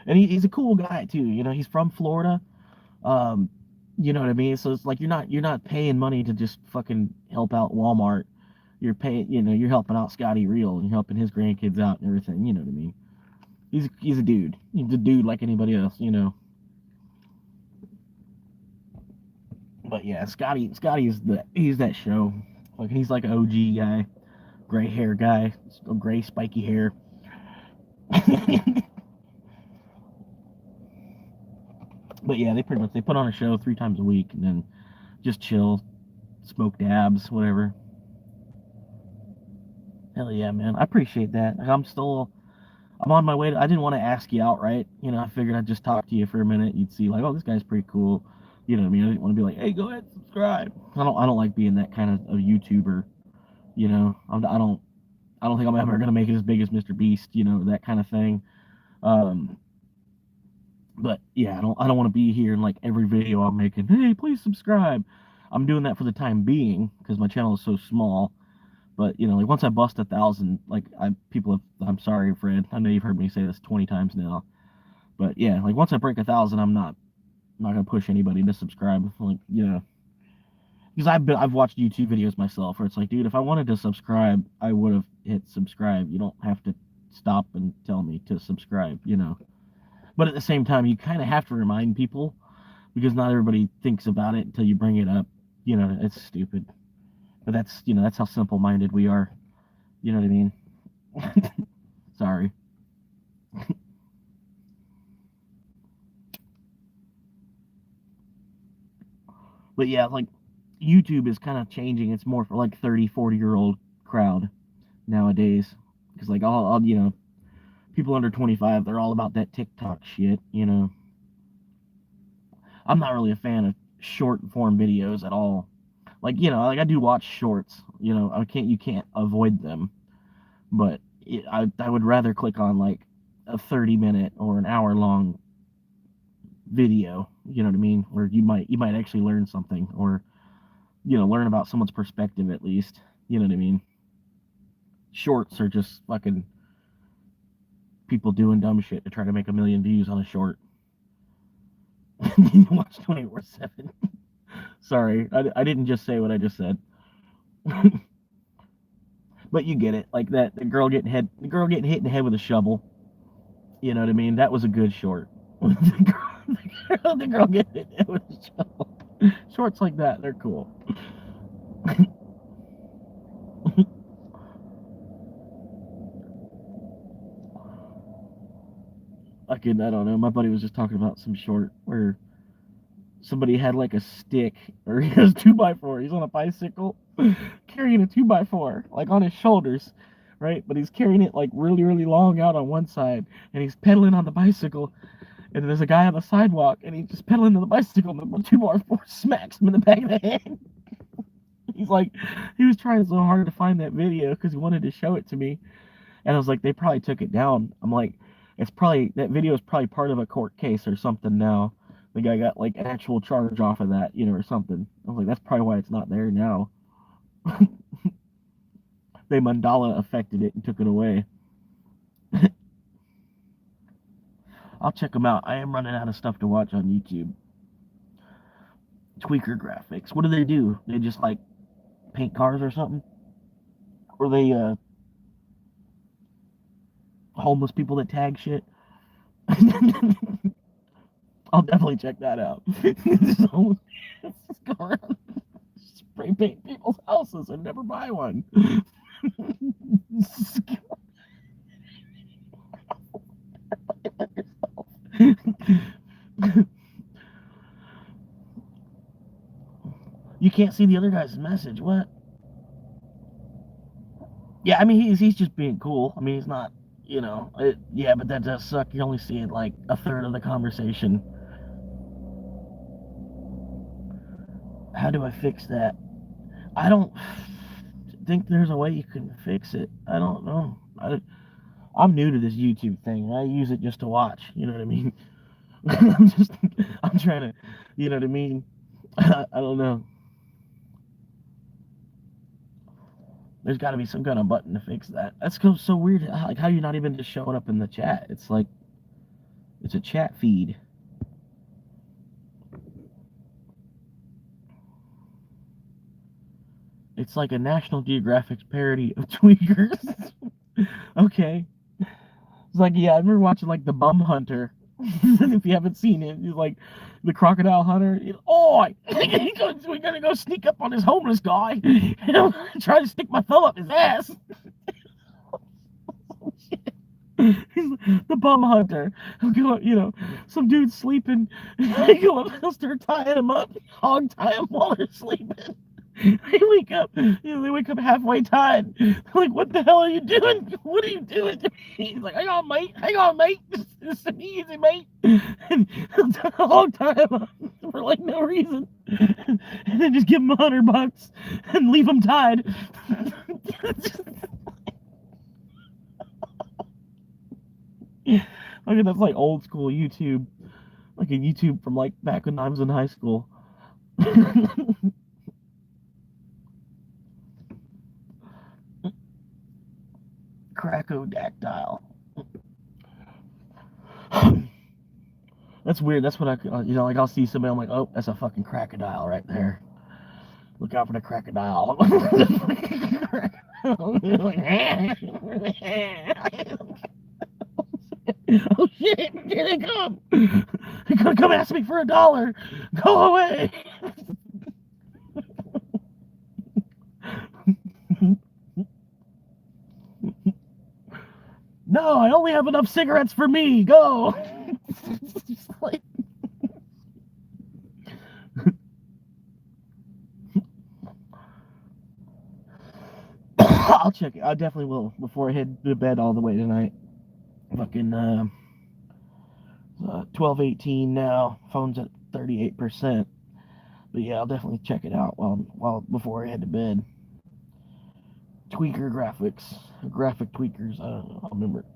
and he's a cool guy too. He's from Florida. Um, you know what I mean? So it's like you're not paying money to just fucking help out Walmart. You're helping out Scotty Real and you're helping his grandkids out and everything. You know what I mean? He's a dude. He's a dude like anybody else. But yeah, Scotty is he's that show. Like he's like an OG guy, gray hair guy, gray spiky hair. But yeah, they pretty much they put on a show 3 times a week and then just chill, smoke dabs, whatever. Hell yeah, man. I appreciate that. I'm on my way to, I didn't want to ask you outright. I figured I'd just talk to you for a minute. You'd see, like, oh, this guy's pretty cool. You know what I mean? I didn't want to be like, hey, go ahead, subscribe. I don't like being that kind of a YouTuber. I don't think I'm ever gonna make it as big as Mr. Beast. That kind of thing. Um, but yeah, I don't want to be here in like every video I'm making. Hey, please subscribe. I'm doing that for the time being because my channel is so small. But like once I bust 1,000, like I'm sorry, Fred. I know you've heard me say this 20 times now. But yeah, like once I break 1,000, I'm not gonna push anybody to subscribe. Like because I've watched YouTube videos myself where it's like, dude, if I wanted to subscribe, I would have hit subscribe. You don't have to stop and tell me to subscribe. But at the same time, you kind of have to remind people because not everybody thinks about it until you bring it up. It's stupid. But that's how simple-minded we are. You know what I mean? Sorry. But yeah, like YouTube is kind of changing. It's more for like 30, 40-year-old crowd nowadays. Because like all people under 25, they're all about that TikTok shit. I'm not really a fan of short form videos at all. Like like I do watch shorts. You can't avoid them. But I would rather click on like a 30-minute or an hour-long video. You know what I mean? Where you might actually learn something or learn about someone's perspective at least. You know what I mean? Shorts are just fucking people doing dumb shit to try to make 1 million views on a short. You watch 24/7. Sorry, I didn't just say what I just said. But you get it, like that the girl getting hit in the head with a shovel. You know what I mean? That was a good short. the girl getting hit in the head with a shovel. Shorts like that, they're cool. I don't know. My buddy was just talking about some short where somebody had like a stick or he has 2x4. He's on a bicycle carrying a 2x4 like on his shoulders, right? But he's carrying it like really, really long out on one side and he's pedaling on the bicycle. And there's a guy on the sidewalk and he's just pedaling to the bicycle and the 2x4 smacks him in the back of the head. He's like, he was trying so hard to find that video because he wanted to show it to me. And I was like, they probably took it down. I'm like, that video is probably part of a court case or something now. The guy got like an actual charge off of that, or something. I was like, that's probably why it's not there now. They mandala affected it and took it away. I'll check them out. I am running out of stuff to watch on YouTube. Tweaker Graphics. What do they do? They just like paint cars or something? Or they homeless people that tag shit? I'll definitely check that out. Just go around, spray paint people's houses and never buy one. You can't see the other guy's message. What? Yeah, I mean he's just being cool. I mean he's not, yeah, but that does suck. You only see it like a third of the conversation. How do I fix that? I don't think there's a way you can fix it. I don't know. I'm new to this YouTube thing. I use it just to watch. You know what I mean? I'm trying to, you know what I mean? I don't know. There's got to be some kind of button to fix that. That's so weird. Like how you're not even just showing up in the chat. It's like it's a chat feed. It's like a National Geographic parody of Tweakers. Okay. It's like, yeah, I remember watching like The Bum Hunter. If you haven't seen it, he's like the crocodile hunter. We're gonna go sneak up on this homeless guy and try to stick my thumb up his ass. He's the bum hunter. Some dude's sleeping. He'll start tying him up, hog tie him while they're sleeping. They wake up, they wake up halfway tied. Like, what the hell are you doing? What are you doing to me? He's like, hang on, mate. Just easy, mate. And it took a long time for like no reason. And then just give him $100 and leave him tied. Like, that's like old school YouTube, like a YouTube from like back when I was in high school. Crocodile. That's weird. That's what I, like I'll see somebody, I'm like, oh, that's a fucking crocodile right there. Look out for the crocodile. Oh shit, here they come. They're gonna come ask me for $1. Go away. No, I only have enough cigarettes for me. Go. Like... I'll check it. I definitely will before I head to bed all the way tonight. Fucking 12:18 now. Phone's at 38%. But yeah, I'll definitely check it out while before I head to bed. Tweaker graphics, graphic tweakers. I don't know.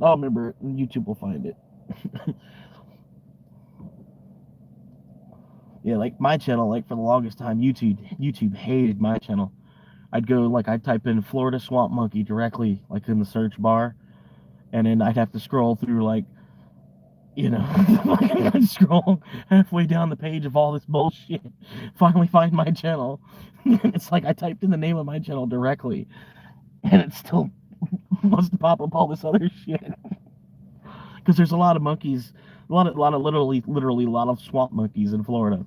I'll remember it. YouTube will find it. Yeah, like my channel, like for the longest time, YouTube hated my channel. I'd type in Florida Swamp Monkey directly, like in the search bar, and then I'd have to scroll through I'd scroll halfway down the page of all this bullshit, finally find my channel. It's like I typed in the name of my channel directly, and it still wants to pop up all this other shit. Because there's a lot of monkeys, a lot of literally a lot of swamp monkeys in Florida.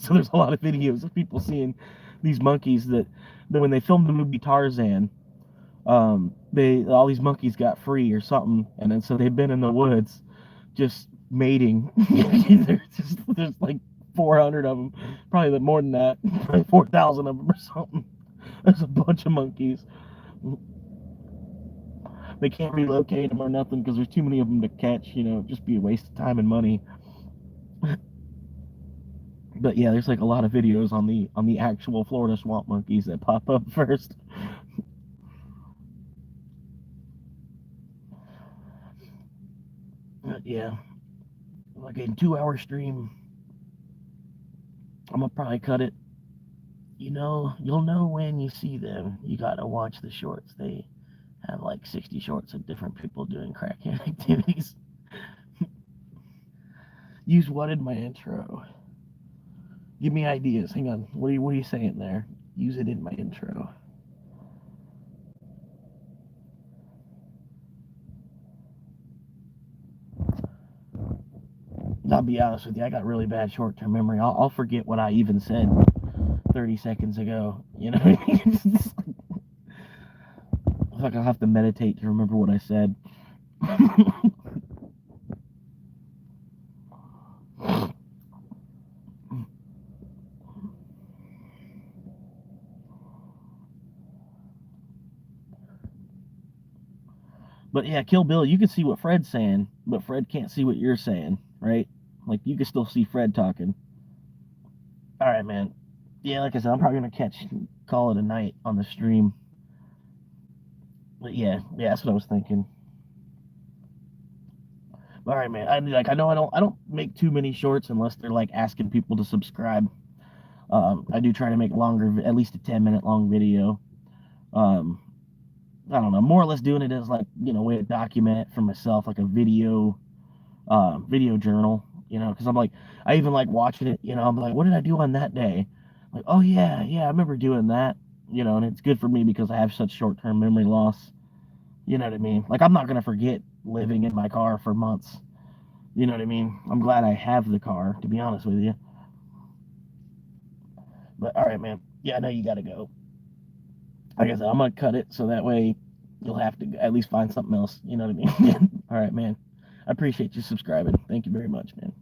So there's a lot of videos of people seeing these monkeys that when they filmed the movie Tarzan, all these monkeys got free or something, and then so they've been in the woods just mating. there's like 400 of them, probably more than that, probably 4,000 of them or something. There's a bunch of monkeys. They can't relocate them or nothing because there's too many of them to catch. Just be a waste of time and money. But yeah, there's like a lot of videos on the actual Florida swamp monkeys that pop up first. But yeah, like a 2-hour stream. I'm gonna probably cut it. You'll know when you see them. You gotta watch the shorts. They have like 60 shorts of different people doing crackhead activities. Use what in my intro? Give me ideas. Hang on. What are you saying there? Use it in my intro. I'll be honest with you. I got really bad short-term memory. I'll forget what I even said 30 seconds ago. Like I'll have to meditate to remember what I said. But yeah, Kill Bill, you can see what Fred's saying, but Fred can't see what you're saying, right? Like, you can still see Fred talking. All right, man. Yeah, like I said, I'm probably going to call it a night on the stream. But yeah, that's what I was thinking. All right, man. I know I don't make too many shorts unless they're like asking people to subscribe. I do try to make longer, at least a 10-minute long video. I don't know, more or less doing it as like, way to document it for myself, like a video journal, because I'm like, I even like watching it, I'm like, what did I do on that day? Like, oh yeah, I remember doing that, and it's good for me because I have such short-term memory loss. You know what I mean? Like, I'm not going to forget living in my car for months. You know what I mean? I'm glad I have the car, to be honest with you. But all right, man. Yeah, I know you got to go. Like I said, I'm going to cut it so that way you'll have to at least find something else. You know what I mean? All right, man. I appreciate you subscribing. Thank you very much, man.